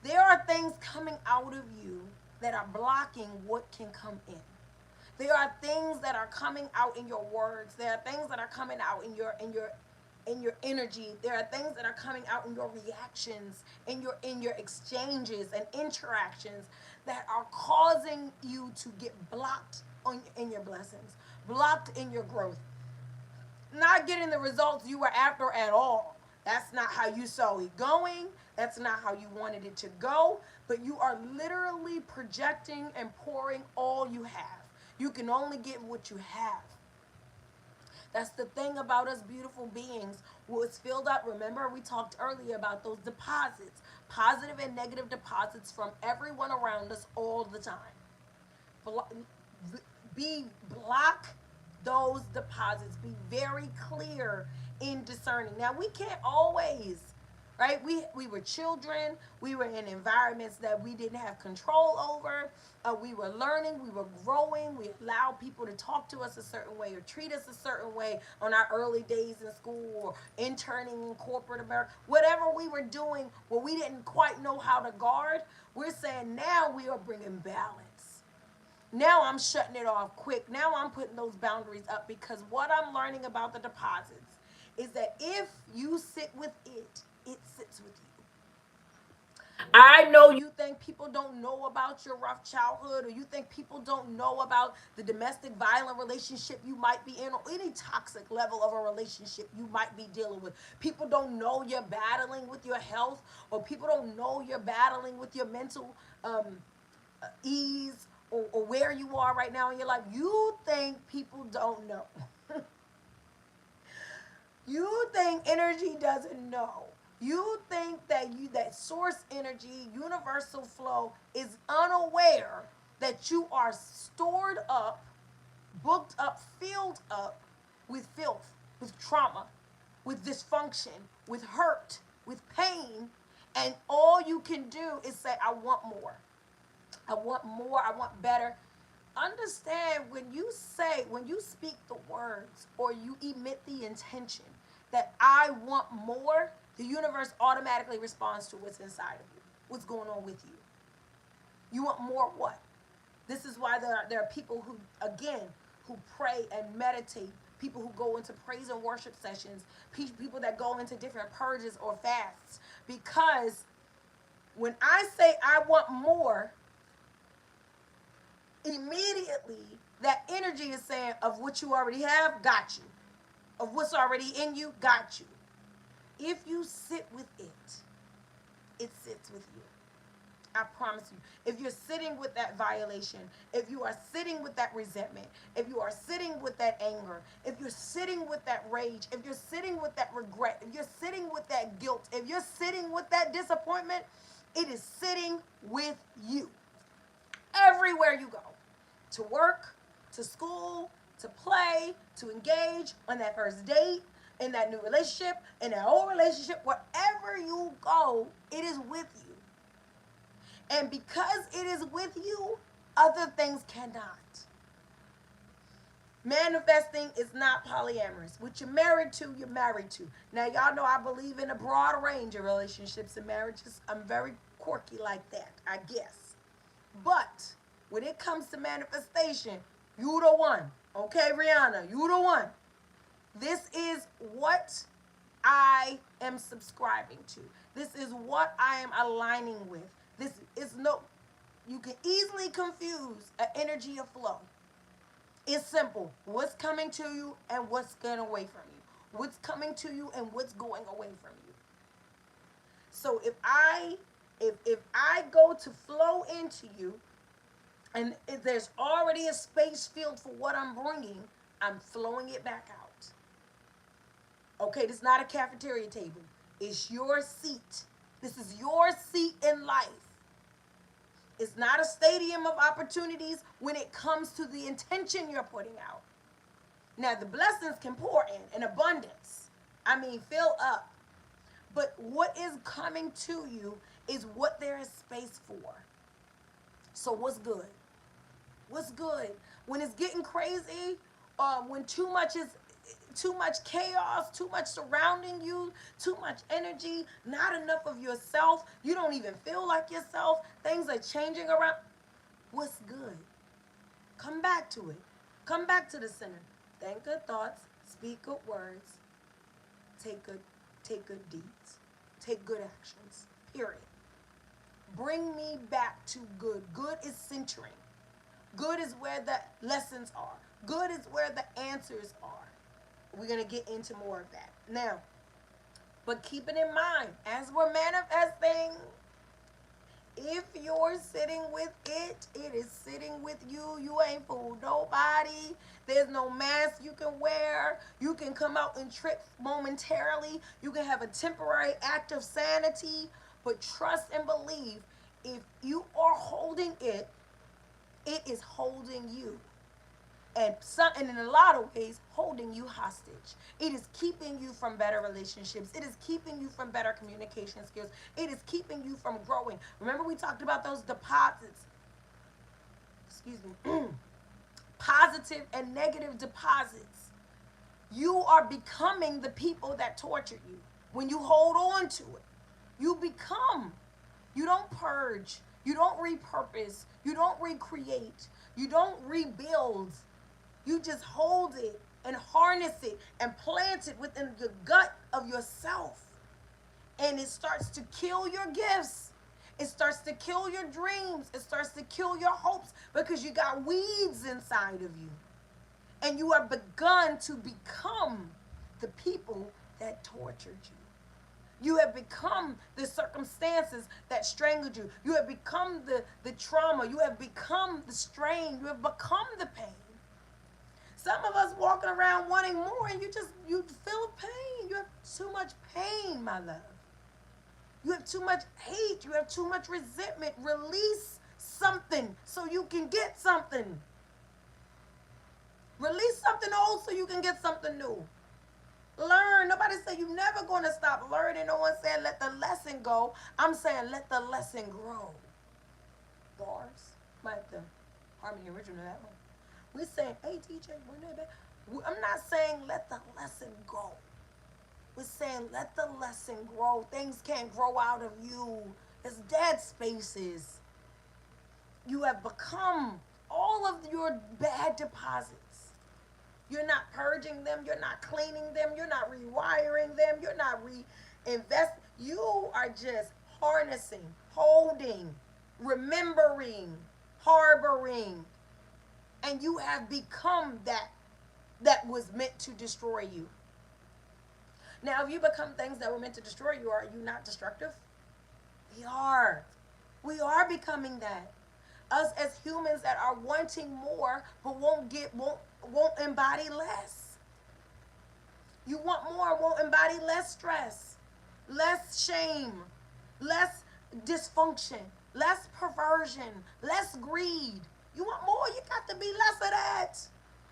there are things coming out of you that are blocking what can come in. There are things that are coming out in your words. There are things that are coming out in your energy. There are things that are coming out in your reactions, in your exchanges and interactions that are causing you to get blocked in your blessings, blocked in your growth, not getting the results you were after at all. That's not how you saw it going. That's not how you wanted it to go. But you are literally projecting and pouring all you have. You can only give what you have. That's the thing about us beautiful beings. What's filled up, remember we talked earlier about those deposits, positive and negative deposits from everyone around us all the time. Be block those deposits. Be very clear in discerning. Now we can't always, right? We were children. We were in environments that we didn't have control over. We were learning. We were growing. We allowed people to talk to us a certain way or treat us a certain way on our early days in school or interning in corporate America. Whatever we were doing, where we didn't quite know how to guard, we're saying now we are bringing balance. Now I'm shutting it off quick. Now I'm putting those boundaries up, because what I'm learning about the deposits is that if you sit with it, it sits with you. I know you think people don't know about your rough childhood, or you think people don't know about the domestic violent relationship you might be in, or any toxic level of a relationship you might be dealing with. People don't know you're battling with your health, or people don't know you're battling with your mental ease, or where you are right now in your life. You think people don't know. You think energy doesn't know. You think that source energy, universal flow, is unaware that you are stored up, booked up, filled up with filth, with trauma, with dysfunction, with hurt, with pain, and all you can do is say, I want more. I want more. I want better. Understand, when you speak the words or you emit the intention that I want more, the universe automatically responds to what's inside of you, what's going on with you. You want more what? This is why there are people who pray and meditate, people who go into praise and worship sessions, people that go into different purges or fasts. Because when I say I want more, immediately that energy is saying of what you already have, got you. Of what's already in you, got you. If you sit with it sits with you. I promise you. If you're sitting with that violation, if you are sitting with that resentment, if you are sitting with that anger, if you're sitting with that rage, if you're sitting with that regret, if you're sitting with that guilt, if you're sitting with that disappointment, it is sitting with you. Everywhere you go, to work, to school, to play, to engage on that first date, in that new relationship, in that old relationship, wherever you go, it is with you. And because it is with you, other things cannot. Manifesting is not polyamorous. What you're married to, you're married to. Now, y'all know I believe in a broad range of relationships and marriages. I'm very quirky like that, I guess. But when it comes to manifestation, you the one. Okay, Rihanna, you the one. This is what I am subscribing to. This is what I am aligning with. This is no, you can easily confuse an energy of flow. It's simple. What's coming to you and what's going away from you. What's coming to you and what's going away from you. So if I go to flow into you, and if there's already a space filled for what I'm bringing, I'm flowing it back out. Okay, this is not a cafeteria table. It's your seat. This is your seat in life. It's not a stadium of opportunities when it comes to the intention you're putting out. Now, the blessings can pour in abundance. I mean, fill up. But what is coming to you is what there is space for. So what's good? What's good? When it's getting crazy, when too much chaos, too much surrounding you, too much energy, not enough of yourself, you don't even feel like yourself, things are changing around. What's good? Come back to it. Come back to the center. Think good thoughts, speak good words, take good deeds, take good actions, period. Bring me back to good. Good is centering. Good is where the lessons are. Good is where the answers are. We're going to get into more of that. Now, but keep it in mind, as we're manifesting, if you're sitting with it, it is sitting with you. You ain't fooled nobody. There's no mask you can wear. You can come out and trick momentarily. You can have a temporary act of sanity. But trust and believe, if you are holding it, it is holding you. And in a lot of ways, holding you hostage. It is keeping you from better relationships. It is keeping you from better communication skills. It is keeping you from growing. Remember we talked about those deposits. Excuse me. Positive and negative deposits. You are becoming the people that torture you. When you hold on to it, you become. You don't purge. You don't repurpose. You don't recreate. You don't rebuild. You just hold it and harness it and plant it within the gut of yourself. And it starts to kill your gifts. It starts to kill your dreams. It starts to kill your hopes because you got weeds inside of you. And you have begun to become the people that tortured you. You have become the circumstances that strangled you. You have become the trauma. You have become the strain. You have become the pain. Some of us walking around wanting more and you feel pain. You have too much pain, my love. You have too much hate. You have too much resentment. Release something so you can get something. Release something old so you can get something new. Learn. Nobody said you're never going to stop learning. No one said let the lesson go. I'm saying let the lesson grow. Bars. Like the Harmony original, that one. We're saying, hey, DJ, bring that back. I'm not saying let the lesson go. We're saying let the lesson grow. Things can't grow out of you. It's dead spaces. You have become all of your bad deposits. You're not purging them. You're not cleaning them. You're not rewiring them. You're not reinvesting. You are just harnessing, holding, remembering, harboring, and you have become that was meant to destroy you. Now, if you become things that were meant to destroy you, are you not destructive? We are. We are becoming that. Us as humans that are wanting more but won't embody less. You want more, won't embody less stress, less shame, less dysfunction, less perversion, less greed. You want more, you got to be less of that.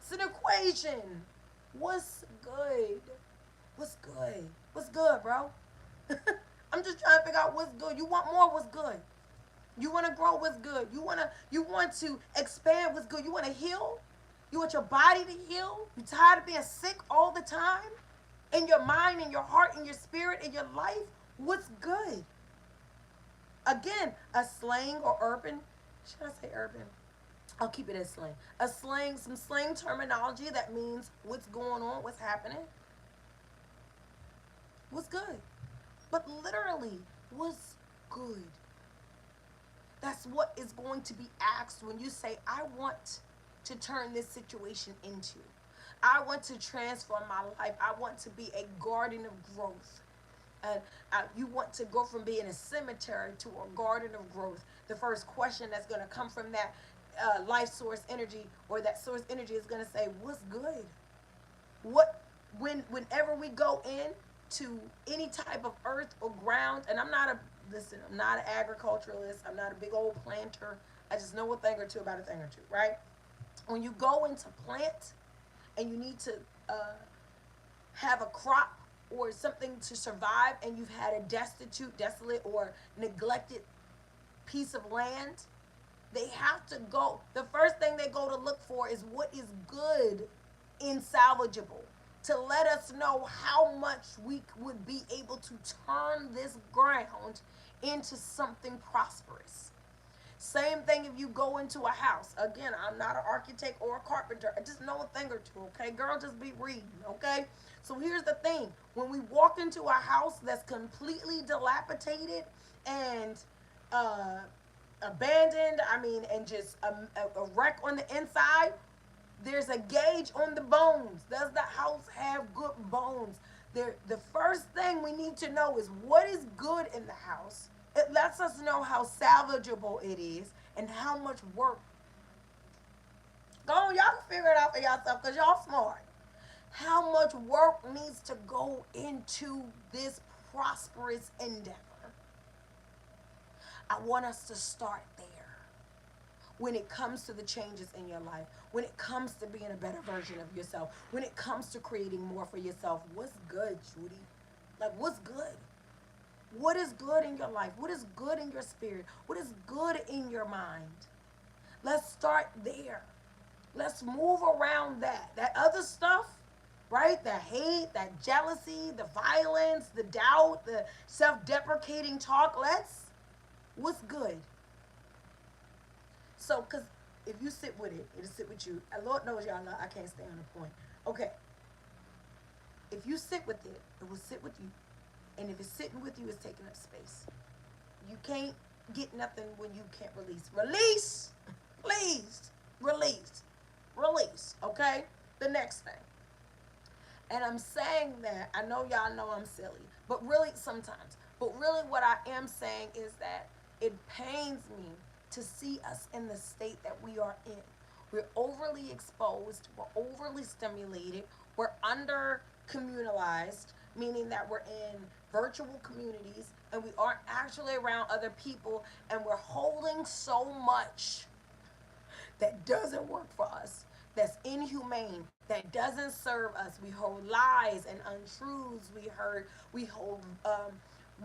It's an equation. What's good? What's good? What's good, bro? I'm just trying to figure out what's good. You want more, what's good? You want to grow, what's good? You want to expand, what's good? You want to heal? You want your body to heal? You tired of being sick all the time? In your mind, in your heart, in your spirit, in your life? What's good? Again, a slang or urban, should I say urban? I'll keep it as slang. Some slang terminology that means what's going on, what's happening, what's good. But literally, what's good? That's what is going to be asked when you say, I want to turn this situation into. I want to transform my life. I want to be a garden of growth. And you want to go from being a cemetery to a garden of growth. The first question that's going to come from that life source energy, or that source energy, is going to say, what's good? Whenever we go in to any type of earth or ground, and I'm not an agriculturalist, I'm not a big old planter, I just know a thing or two about a thing or two, right? When you go into plant and you need to have a crop or something to survive, and you've had a desolate, or neglected piece of land, they have to go, the first thing they go to look for is what is good and salvageable, to let us know how much we would be able to turn this ground into something prosperous. Same thing if you go into a house. Again, I'm not an architect or a carpenter. I just know a thing or two, okay? Girl, just be reading, okay? So here's the thing. When we walk into a house that's completely dilapidated and abandoned, and just a wreck on the inside, there's a gauge on the bones. Does the house have good bones? The first thing we need to know is what is good in the house. It lets us know how salvageable it is and how much work. Go on, y'all can figure it out for yourself because y'all smart. How much work needs to go into this prosperous endeavor? I want us to start there. When it comes to the changes in your life, when it comes to being a better version of yourself, when it comes to creating more for yourself, what's good, Judy? Like, what's good? What is good in your life? What is good in your spirit? What is good in your mind? Let's start there. Let's move around that. That other stuff, right? The hate, that jealousy, the violence, the doubt, the self-deprecating talk. What's good? So, because if you sit with it, it'll sit with you. And Lord knows y'all know I can't stay on the point. Okay. If you sit with it, it will sit with you. And if it's sitting with you, it's taking up space. You can't get nothing when you can't release. Release! Please. Release. Release. Okay? The next thing. And I'm saying that, I know y'all know I'm silly, but really sometimes. But really what I am saying is that it pains me to see us in the state that we are in. We're overly exposed, we're overly stimulated, we're under communalized, meaning that we're in virtual communities and we aren't actually around other people, and we're holding so much that doesn't work for us, that's inhumane, that doesn't serve us. We hold lies and untruths, we hold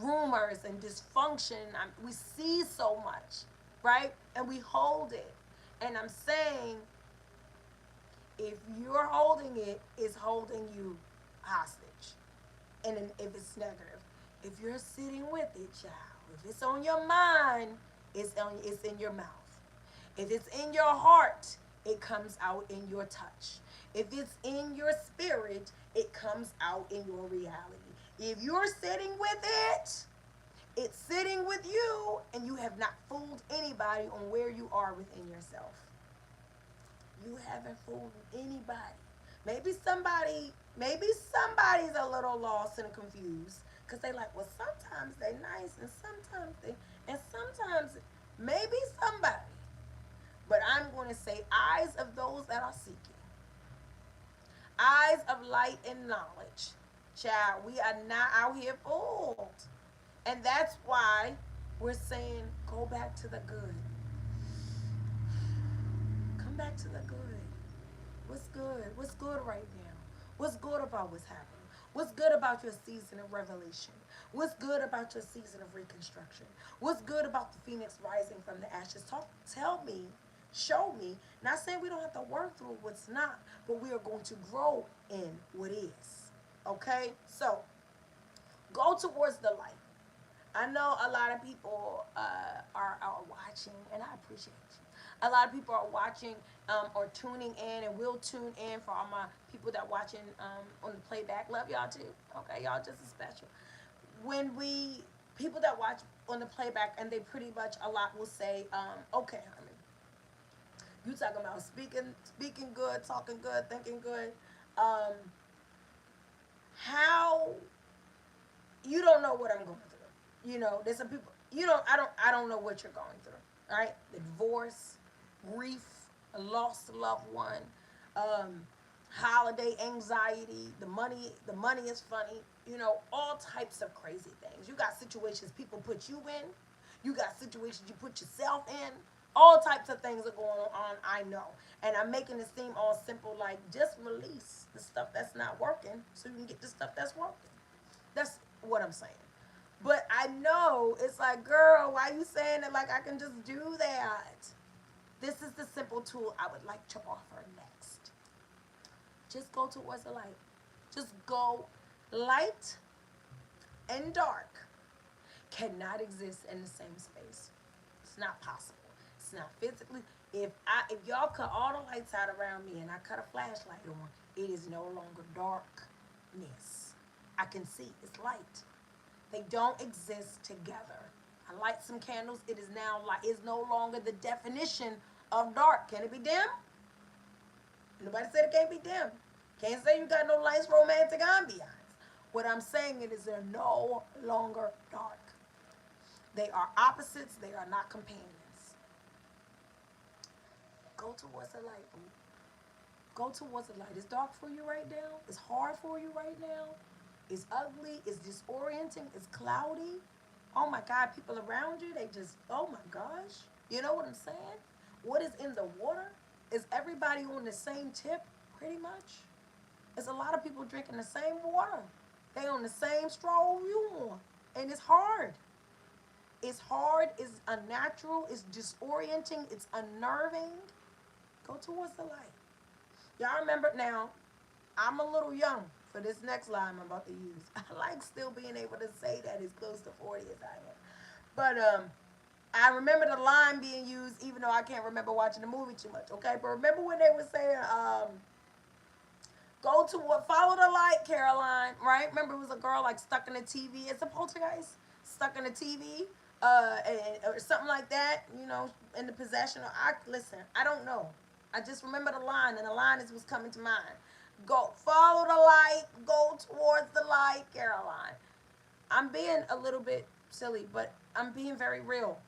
rumors and dysfunction. We see so much, right? And we hold it. And I'm saying, if you're holding it, it's holding you hostage. And if it's negative, if you're sitting with it, child, if it's on your mind, it's in your mouth. If it's in your heart, it comes out in your touch. If it's in your spirit, it comes out in your reality. If you're sitting with it, it's sitting with you, and you have not fooled anybody on where you are within yourself. You haven't fooled anybody. Maybe somebody's a little lost and confused because they like, well, sometimes they nice and sometimes maybe somebody. But I'm going to say, eyes of those that are seeking, eyes of light and knowledge. Child, we are not out here fooled. And that's why we're saying, go back to the good. Come back to the good. What's good? What's good right now? What's good about what's happening? What's good about your season of revelation? What's good about your season of reconstruction? What's good about the phoenix rising from the ashes? Tell me, show me. Not saying we don't have to work through what's not, but we are going to grow in what is. Okay? So, go towards the light. I know a lot of people are watching, and I appreciate you. A lot of people are watching or tuning in, and will tune in for all my people that watching on the playback. Love y'all too. Okay, y'all just as special. When we people that watch on the playback, and they pretty much a lot will say, okay, honey, you talking about speaking good, talking good, thinking good. Um, how you don't know what I'm going through. There's some people I don't know what you're going through. All right? The divorce, grief, a lost loved one, holiday anxiety, the money is funny, all types of crazy things. You got situations people put you in, you got situations you put yourself in, all types of things are going on, I know. And I'm making it seem all simple, like just release the stuff that's not working so you can get the stuff that's working. That's what I'm saying. But I know it's like, girl, why are you saying it like I can just do that? This is the simple tool I would like to offer next. Just go towards the light. Just go. Light and dark cannot exist in the same space. It's not possible. It's not physically. If y'all cut all the lights out around me and I cut a flashlight on, it is no longer darkness. I can see. It's light. They don't exist together. I light some candles. It is now light. It's no longer the definition of dark. Can it be dim? Nobody said it can't be dim. Can't say you got no nice romantic ambiance. What I'm saying is they're no longer dark. They are opposites. They are not companions. Go towards the light. Go towards the light. It's dark for you right now. It's hard for you right now. It's ugly. It's disorienting. It's cloudy. Oh my God, people around you, they just, oh my gosh. You know what I'm saying? What is in the water? Is everybody on the same tip, pretty much? There's a lot of people drinking the same water. They on the same straw you on. And it's hard. It's hard. It's unnatural. It's disorienting. It's unnerving. Go towards the light. Y'all remember now, I'm a little young for this next line I'm about to use. I like still being able to say that as close to 40 as I am. But I remember the line being used even though I can't remember watching the movie too much, okay? But remember when they were saying, go to what, follow the light, Caroline, right? Remember it was a girl like stuck in the TV. It's a poltergeist, stuck in the TV, or something like that, in the possession. Listen, I don't know. I just remember the line, and the line is what's coming to mind. Go, follow the light, go towards the light, Caroline. I'm being a little bit silly, but I'm being very real.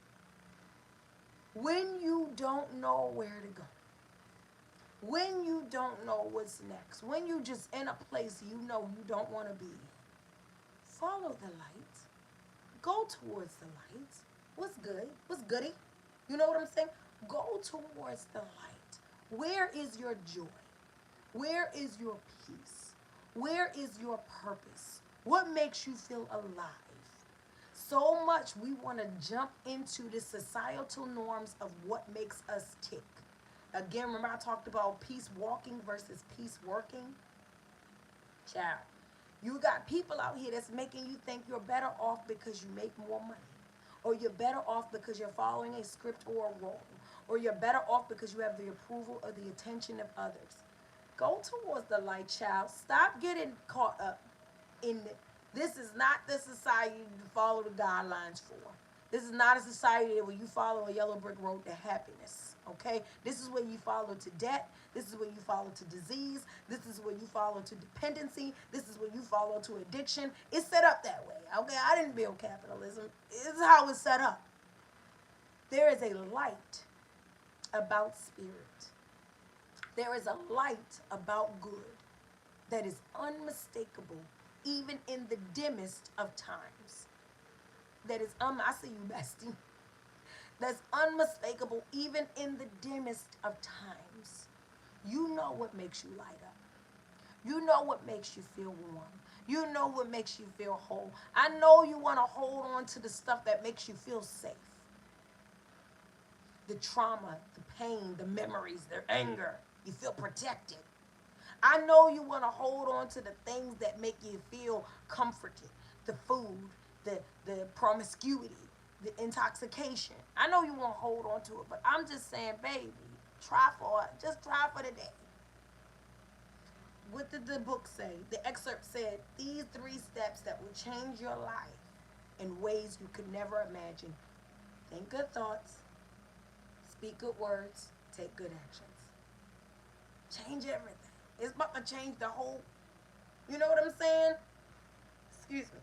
When you don't know where to go, when you don't know what's next, when you just in a place you don't want to be, follow the light. Go towards the light. What's good? What's goody? You know what I'm saying? Go towards the light. Where is your joy? Where is your peace? Where is your purpose? What makes you feel alive? So much we want to jump into the societal norms of what makes us tick. Again, remember I talked about peace walking versus peace working? Child, you got people out here that's making you think you're better off because you make more money. Or you're better off because you're following a script or a role. Or you're better off because you have the approval or the attention of others. Go towards the light, child. Stop getting caught up in it. This is not the society you follow the guidelines for. This is not a society where you follow a yellow brick road to happiness. Okay? This is where you follow to debt. This is where you follow to disease. This is where you follow to dependency. This is where you follow to addiction. It's set up that way. Okay? I didn't build capitalism. This is how it's set up. There is a light about spirit. There is a light about good that is unmistakable even in the dimmest of times. That is, I see you, bestie. That's unmistakable even in the dimmest of times. You know what makes you light up. You know what makes you feel warm. You know what makes you feel whole. I know you want to hold on to the stuff that makes you feel safe. The trauma, the pain, the memories, the anger. You feel protected. I know you want to hold on to the things that make you feel comforted. The food, the promiscuity, the intoxication. I know you want to hold on to it, but I'm just saying, baby, just try for the day. What did the book say? The excerpt said, these 3 steps that will change your life in ways you could never imagine. Think good thoughts, speak good words, take good actions. Change everything. It's about to change the whole, you know what I'm saying? Excuse me.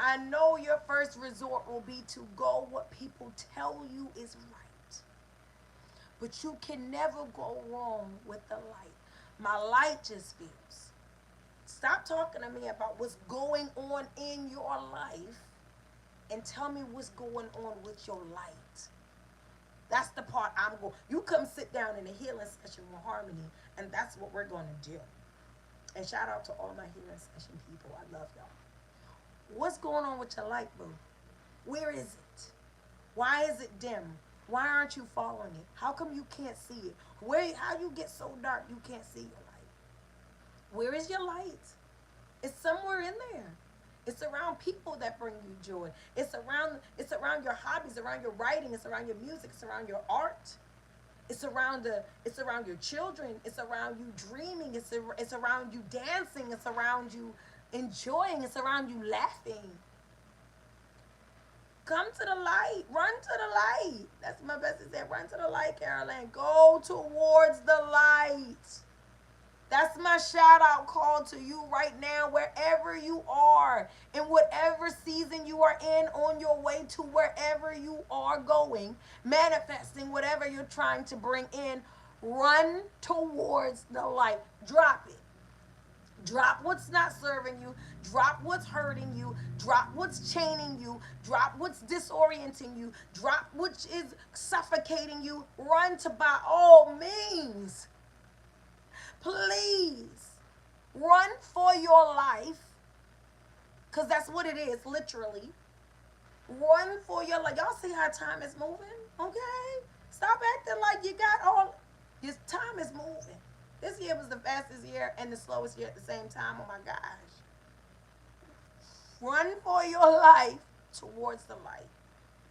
I know your first resort will be to go what people tell you is right. But you can never go wrong with the light. My light just feels. Stop talking to me about what's going on in your life and tell me what's going on with your light. That's the part I'm going. You come sit down in a healing session with Harmony, and that's what we're going to do. And shout out to all my healing session people. I love y'all. What's going on with your light, boo? Where is it? Why is it dim? Why aren't you following it? How come you can't see it? How you get so dark you can't see your light? Where is your light? It's somewhere in there. It's around people that bring you joy. It's around your hobbies, around your writing, it's around your music, it's around your art. It's around your children. It's around you dreaming. It's around you dancing. It's around you enjoying. It's around you laughing. Come to the light. Run to the light. That's my bestie said. Run to the light, Caroline. Go towards the light. That's my shout out call to you right now, wherever you are, in whatever season you are in, on your way to wherever you are going, manifesting whatever you're trying to bring in. Run towards the light. Drop it. Drop what's not serving you. Drop what's hurting you. Drop what's chaining you. Drop what's disorienting you. Drop what is suffocating you. Run to, by all means, please, run for your life, because that's what it is, literally. Run for your life. Y'all see how time is moving? Okay? Stop acting like you got all. Your time is moving. This year was the fastest year and the slowest year at the same time. Oh my gosh. Run for your life towards the light.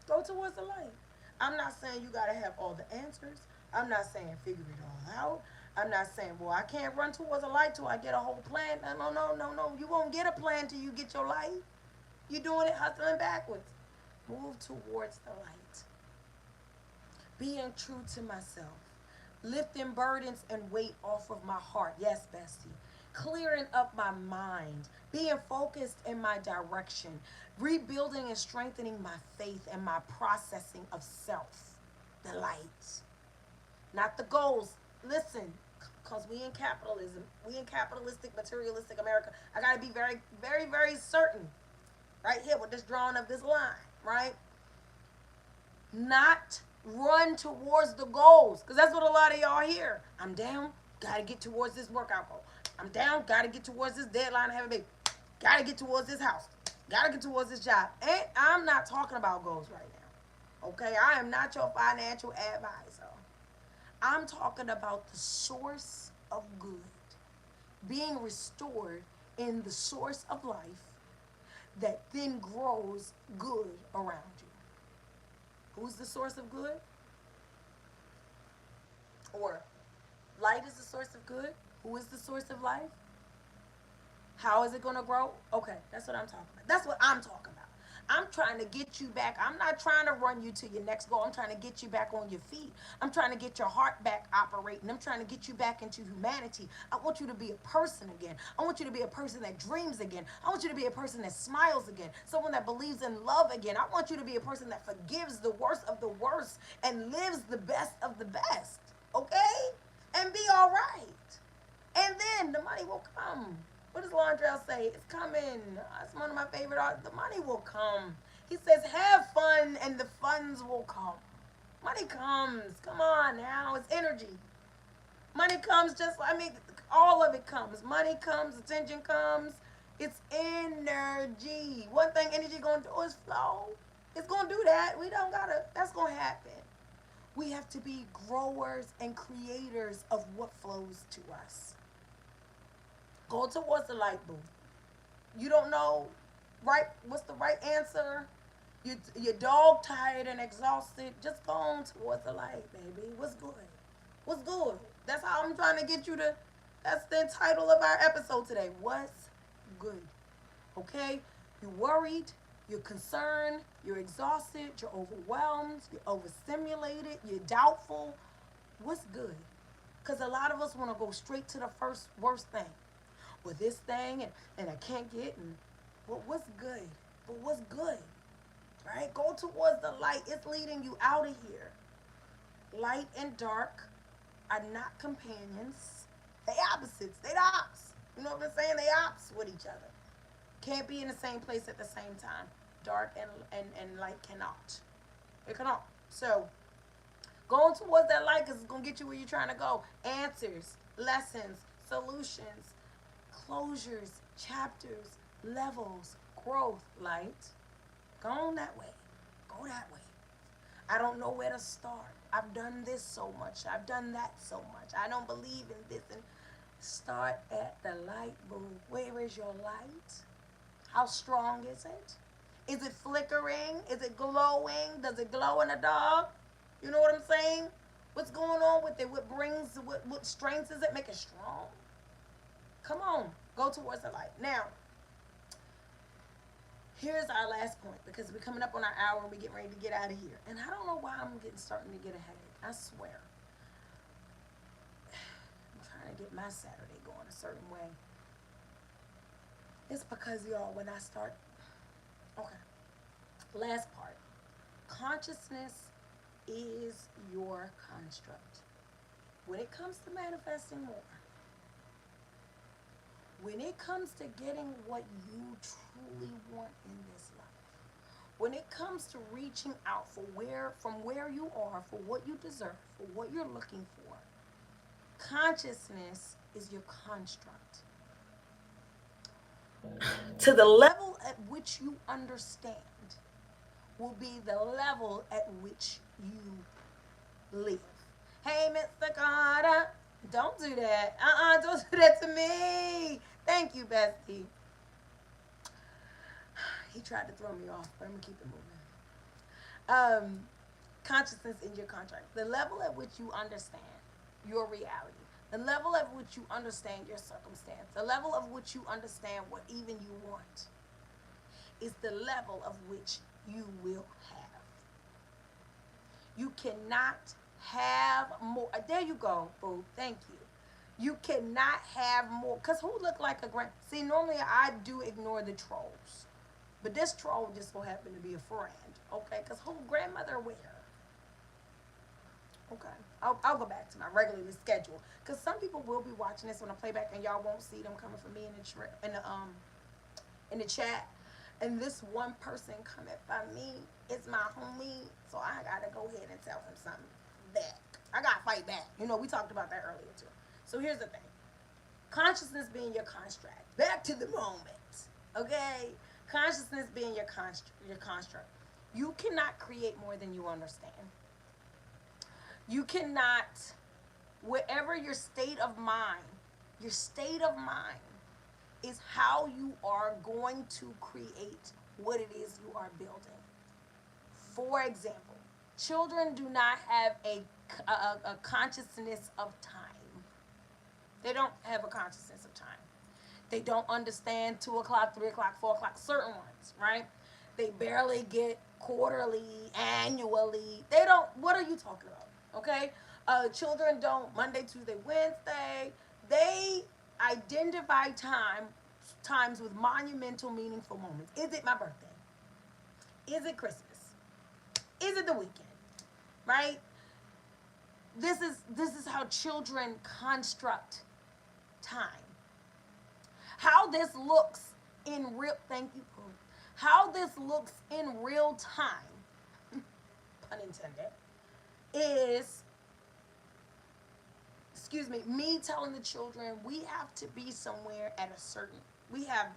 Go towards the light. I'm not saying you got to have all the answers. I'm not saying figure it all out. I'm not saying, well, I can't run towards a light till I get a whole plan. No. You won't get a plan till you get your light. You're doing it hustling backwards. Move towards the light. Being true to myself. Lifting burdens and weight off of my heart. Yes, bestie. Clearing up my mind. Being focused in my direction. Rebuilding and strengthening my faith and my processing of self. The light. Not the goals. Listen, because we in capitalism. We in capitalistic, materialistic America. I got to be very, very, very certain. Right here with this drawing of this line. Right? Not run towards the goals, because that's what a lot of y'all hear. I'm down, gotta get towards this workout goal. I'm down, gotta get towards this deadline, have a baby. Gotta get towards this house. Gotta get towards this job. And I'm not talking about goals right now. Okay, I am not your financial advisor. I'm talking about the source of good. Being restored in the source of life that then grows good around you. Who's the source of good? Or light is the source of good? Who is the source of life? How is it going to grow? Okay, that's what I'm talking about. That's what I'm talking about. I'm trying to get you back. I'm not trying to run you to your next goal. I'm trying to get you back on your feet. I'm trying to get your heart back operating. I'm trying to get you back into humanity. I want you to be a person again. I want you to be a person that dreams again. I want you to be a person that smiles again. Someone that believes in love again. I want you to be a person that forgives the worst of the worst and lives the best of the best. Okay? And be all right. And then the money will come. What does Londrell say? It's coming. That's one of my favorite artists. The money will come. He says, have fun and the funds will come. Money comes. Come on now. It's energy. Money comes just, I mean, all of it comes. Money comes, attention comes. It's energy. One thing energy gonna do is flow. It's gonna do that. We don't gotta, that's gonna happen. We have to be growers and creators of what flows to us. Go towards the light, boo. You don't know right what's the right answer. You're dog tired and exhausted. Just go on towards the light, baby. What's good? What's good? That's how I'm trying to get you to. That's the title of our episode today. What's good? Okay? You're worried. You're concerned. You're exhausted. You're overwhelmed. You're overstimulated. You're doubtful. What's good? Because a lot of us want to go straight to the first worst thing. Well, this thing, and I can't get, and well, what's good? But what's good? Right? Go towards the light. It's leading you out of here. Light and dark are not companions. They opposites. They the ops. You know what I'm saying? They ops with each other. Can't be in the same place at the same time. Dark and light cannot. It cannot. So, going towards that light because it's going to get you where you're trying to go. Answers, lessons, solutions, closures, chapters, levels, growth, light. Go on that way. Go that way. I don't know where to start. I've done this so much. I've done that so much. I don't believe in this. And start at the light, boo. Where is your light? How strong is it? Is it flickering? Is it glowing? Does it glow in the dark? You know what I'm saying? What's going on with it? What strength is it? Make it strong. Come on. Go towards the light. Now, here's our last point because we're coming up on our hour and we're getting ready to get out of here. And I don't know why I'm starting to get a headache. I swear. I'm trying to get my Saturday going a certain way. It's because, y'all, when I start... Okay. Last part. Consciousness is your construct. When it comes to manifesting more, when it comes to getting what you truly want in this life, when it comes to reaching out from where you are, for what you deserve, for what you're looking for, consciousness is your construct. To the level at which you understand will be the level at which you live. Hey, Mr. Carter, don't do that. Don't do that to me. Thank you, bestie. He tried to throw me off, but I'm going to keep it moving. Consciousness in your contract. The level at which you understand your reality. The level at which you understand your circumstance. The level of which you understand what even you want is the level of which you will have. You cannot have more. There you go, boo. Thank you. You cannot have more. Because who look like a grand... See, normally I do ignore the trolls. But this troll just so happen to be a friend. Okay? Because who grandmother where? Okay. I'll go back to my regularly schedule. Because some people will be watching this on a playback and y'all won't see them coming from me in the chat. And this one person coming by me is my homie. So I gotta go ahead and tell him something back. I gotta fight back. You know, we talked about that earlier too. So here's the thing. Consciousness being your construct. Back to the moment. Okay? Consciousness being your construct. You cannot create more than you understand. You cannot, wherever your state of mind is how you are going to create what it is you are building. For example, children do not have a consciousness of time. They don't have a consciousness of time. They don't understand 2 o'clock, 3 o'clock, 4 o'clock, certain ones, right? They barely get quarterly, annually. They don't. What are you talking about? Okay, children don't Monday, Tuesday, Wednesday. They identify times with monumental, meaningful moments. Is it my birthday? Is it Christmas? Is it the weekend? Right? This is how children construct time. How this looks in real thank you, Pooh. How this looks in real time, pun intended, is me telling the children we have to be somewhere at a certain we have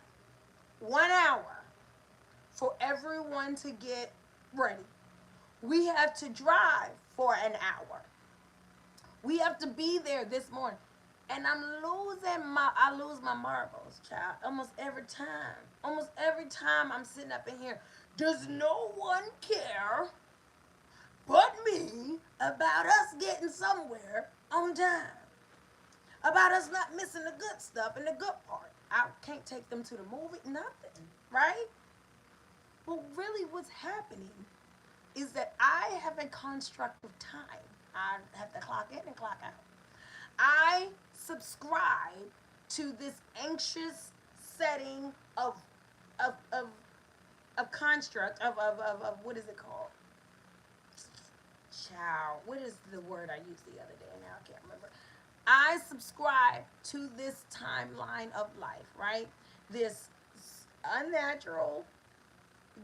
1 hour for everyone to get ready. We have to drive for an hour. We have to be there this morning. And I lose my marbles, child, almost every time. Almost every time I'm sitting up in here. Does no one care but me about us getting somewhere on time? About us not missing the good stuff and the good part. I can't take them to the movie, nothing, right? Well, really what's happening is that I have a construct of time. I have to clock in and clock out. I subscribe to this anxious setting of of of construct of what is it called? Child, what is the word I used the other day? Now I can't remember. I subscribe to this timeline of life, right? This unnatural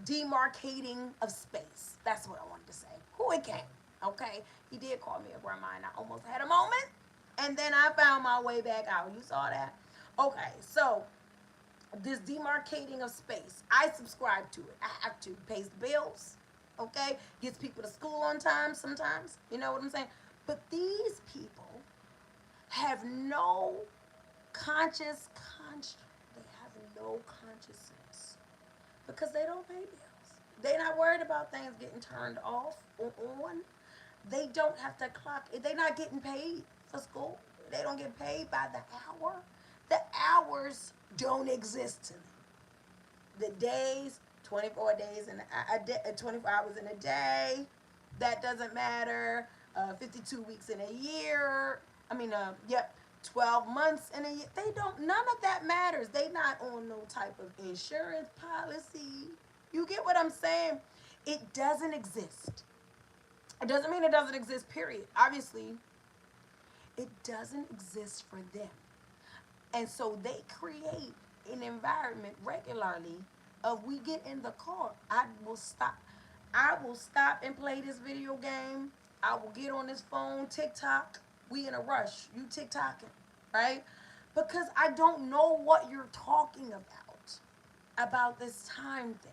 demarcating of space. That's what I wanted to say. Who it came, okay? He did call me a grandma, and I almost had a moment, and then I found my way back out. You saw that? Okay, so this demarcating of space, I subscribe to it. I have to. Pays the bills, okay? Gets people to school on time sometimes. You know what I'm saying? But these people have no conscious construct. They have no consciousness because they don't pay bills. They're not worried about things getting turned off or on. They don't have to clock. They're not getting paid for school. They don't get paid by the hour. The hours don't exist to them. The days, 24 days in 24 hours in a day, that doesn't matter. 52 weeks in a year. I mean, 12 months in a year. They don't. None of that matters. They not on no type of insurance policy. You get what I'm saying? It doesn't exist. It doesn't mean it doesn't exist. Period. Obviously, it doesn't exist for them. And so they create an environment regularly of we get in the car. I will stop and play this video game. I will get on this phone, TikTok. We in a rush. You TikToking, right? Because I don't know what you're talking about this time thing.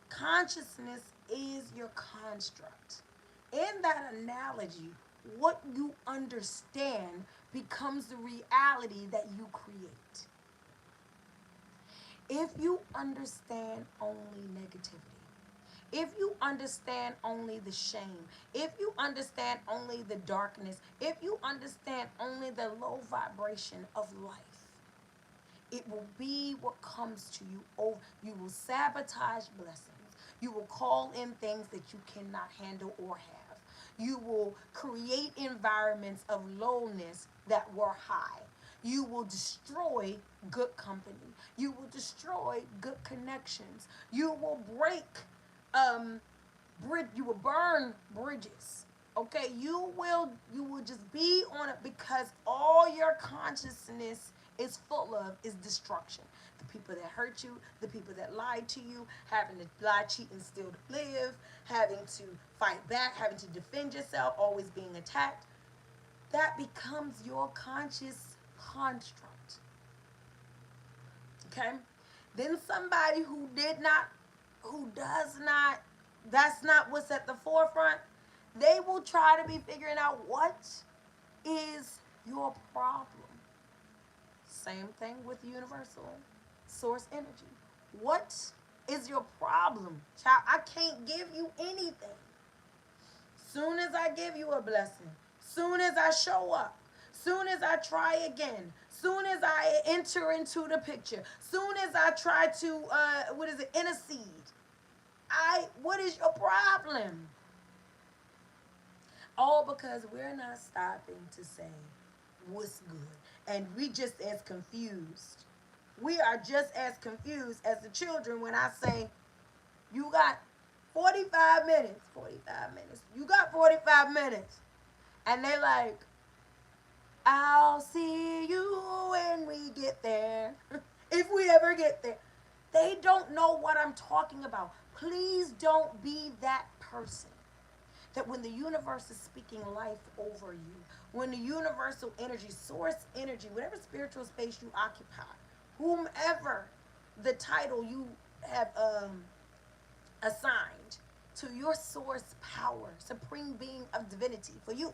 Consciousness is your construct. In that analogy, what you understand becomes the reality that you create. If you understand only negativity, if you understand only the shame, if you understand only the darkness, if you understand only the low vibration of life, it will be what comes to you. Oh, you will sabotage blessings. You will call in things that you cannot handle or have. You will create environments of lowness that were high. You will destroy good company. You will destroy good connections. You will break you will burn bridges. Okay, you will just be on it because all your consciousness is full of is destruction. The people that hurt you, the people that lied to you, having to lie, cheat, and steal to live, having to fight back, having to defend yourself, always being attacked. That becomes your conscious construct. Okay? Then somebody who does not, that's not what's at the forefront, they will try to be figuring out what is your problem. Same thing with universal source energy. What is your problem? Child, I can't give you anything. Soon as I give you a blessing, soon as I show up, soon as I try again, soon as I enter into the picture, soon as I try to, intercede, What is your problem? All because we're not stopping to say what's good. And we just as confused. We are just as confused as the children when I say, you got 45 minutes. 45 minutes. You got 45 minutes. And they like, I'll see you when we get there. If we ever get there. They don't know what I'm talking about. Please don't be that person. That when the universe is speaking life over you, when the universal energy, source energy, whatever spiritual space you occupy, whomever the title you have assigned to your source power, supreme being of divinity for you,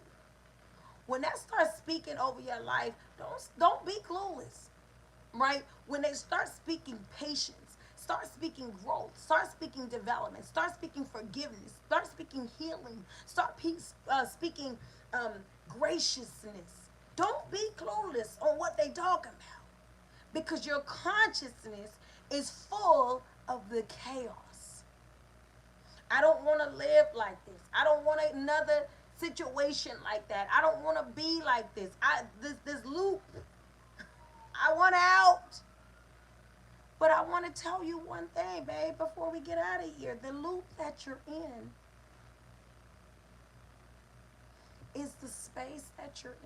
when that starts speaking over your life, don't be clueless, right? When they start speaking patience, start speaking growth, start speaking development, start speaking forgiveness, start speaking healing, start speaking graciousness. Don't be clueless on what they talking about because your consciousness is full of the chaos. I don't want to live like this. I don't want another situation like that. I don't want to be like this. This loop. I want out. But I want to tell you one thing, babe, before we get out of here. The loop that you're in is the space that you're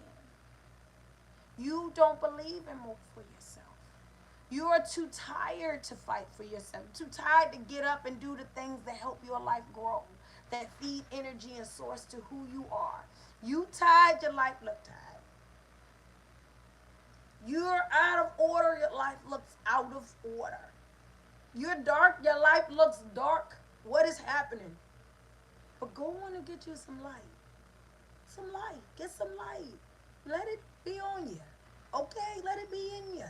in. You don't believe in more for yourself. You are too tired to fight for yourself. Too tired to get up and do the things that help your life grow, that feed energy and source to who you are. You tired, your life look tired. You're out of order, your life looks out of order. You're dark, your life looks dark. What is happening? But go on and get you some light. Some light. Get some light. Let it be on you. Okay? Let it be in you.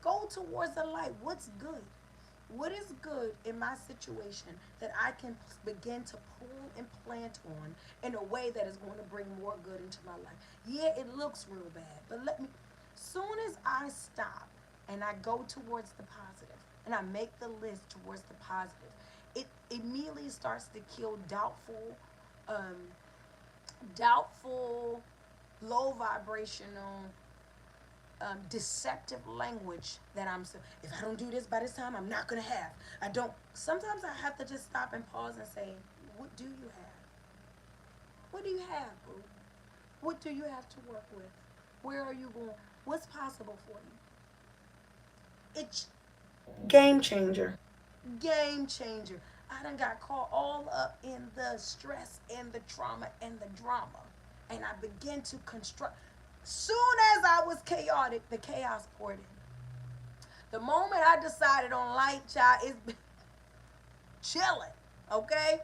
Go towards the light. What's good? What is good in my situation that I can begin to pull and plant on in a way that is going to bring more good into my life? Yeah, it looks real bad, but soon as I stop and I go towards the positive and I make the list towards the positive, it immediately starts to kill um, doubtful, low vibrational, deceptive language that if I don't do this by this time, I'm not going to have. I don't. Sometimes I have to just stop and pause and say, what do you have? What do you have, boo? What do you have to work with? Where are you going? What's possible for you? It's game changer. Game changer. I done got caught all up in the stress and the trauma and the drama. And I began to construct. Soon as I was chaotic, the chaos poured in. The moment I decided on light, child, it's been chilling. Okay?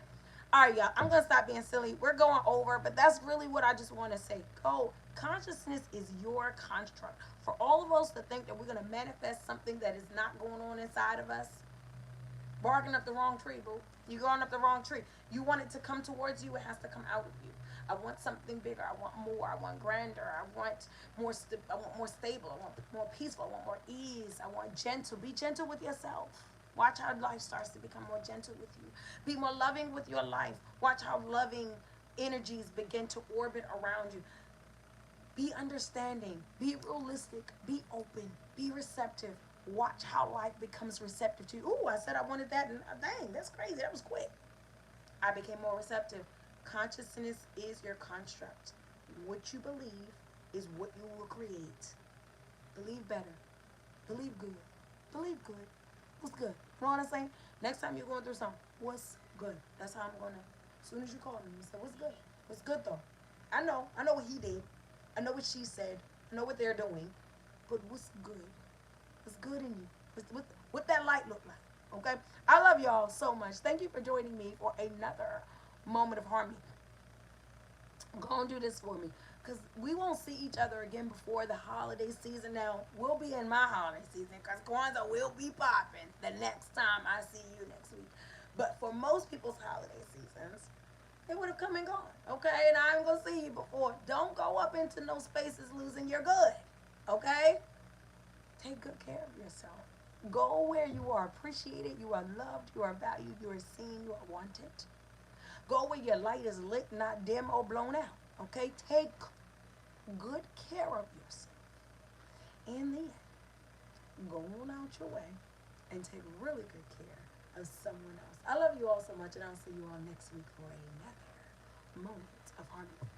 All right, y'all. I'm going to stop being silly. We're going over, but that's really what I just want to say. Go. Consciousness is your construct. For all of us to think that we're going to manifest something that is not going on inside of us, barking up the wrong tree, boo. You're going up the wrong tree. You want it to come towards you, it has to come out of you. I want something bigger. I want more. I want grander. I want more. I want more stable. I want more peaceful. I want more ease. I want gentle. Be gentle with yourself. Watch how life starts to become more gentle with you. Be more loving with your life. Watch how loving energies begin to orbit around you. Be understanding. Be realistic. Be open. Be receptive. Watch how life becomes receptive to you. Ooh, I said I wanted that, and dang, that's crazy. That was quick. I became more receptive. Consciousness is your construct. What you believe is what you will create. Believe better. Believe good. Believe good. What's good? You know what I'm saying? Next time you're going through something, what's good? That's how I'm going to. As soon as you call me, you say, what's good? What's good, though? I know what he did. I know what she said. I know what they're doing. But what's good? What's good in you? What that light look like? Okay? I love y'all so much. Thank you for joining me for another Moment of Harmony. Go and do this for me. Because we won't see each other again before the holiday season. Now, we'll be in my holiday season because Kwanzaa will be popping the next time I see you next week. But for most people's holiday seasons, it would have come and gone. Okay? And I ain't going to see you before. Don't go up into no spaces losing your good. Okay? Take good care of yourself. Go where you are appreciated, you are loved, you are valued, you are seen, you are wanted. Go where your light is lit, not dim or blown out. Okay? Take good care of yourself. And then go on out your way and take really good care of someone else. I love you all so much, and I'll see you all next week for another moment of harmony.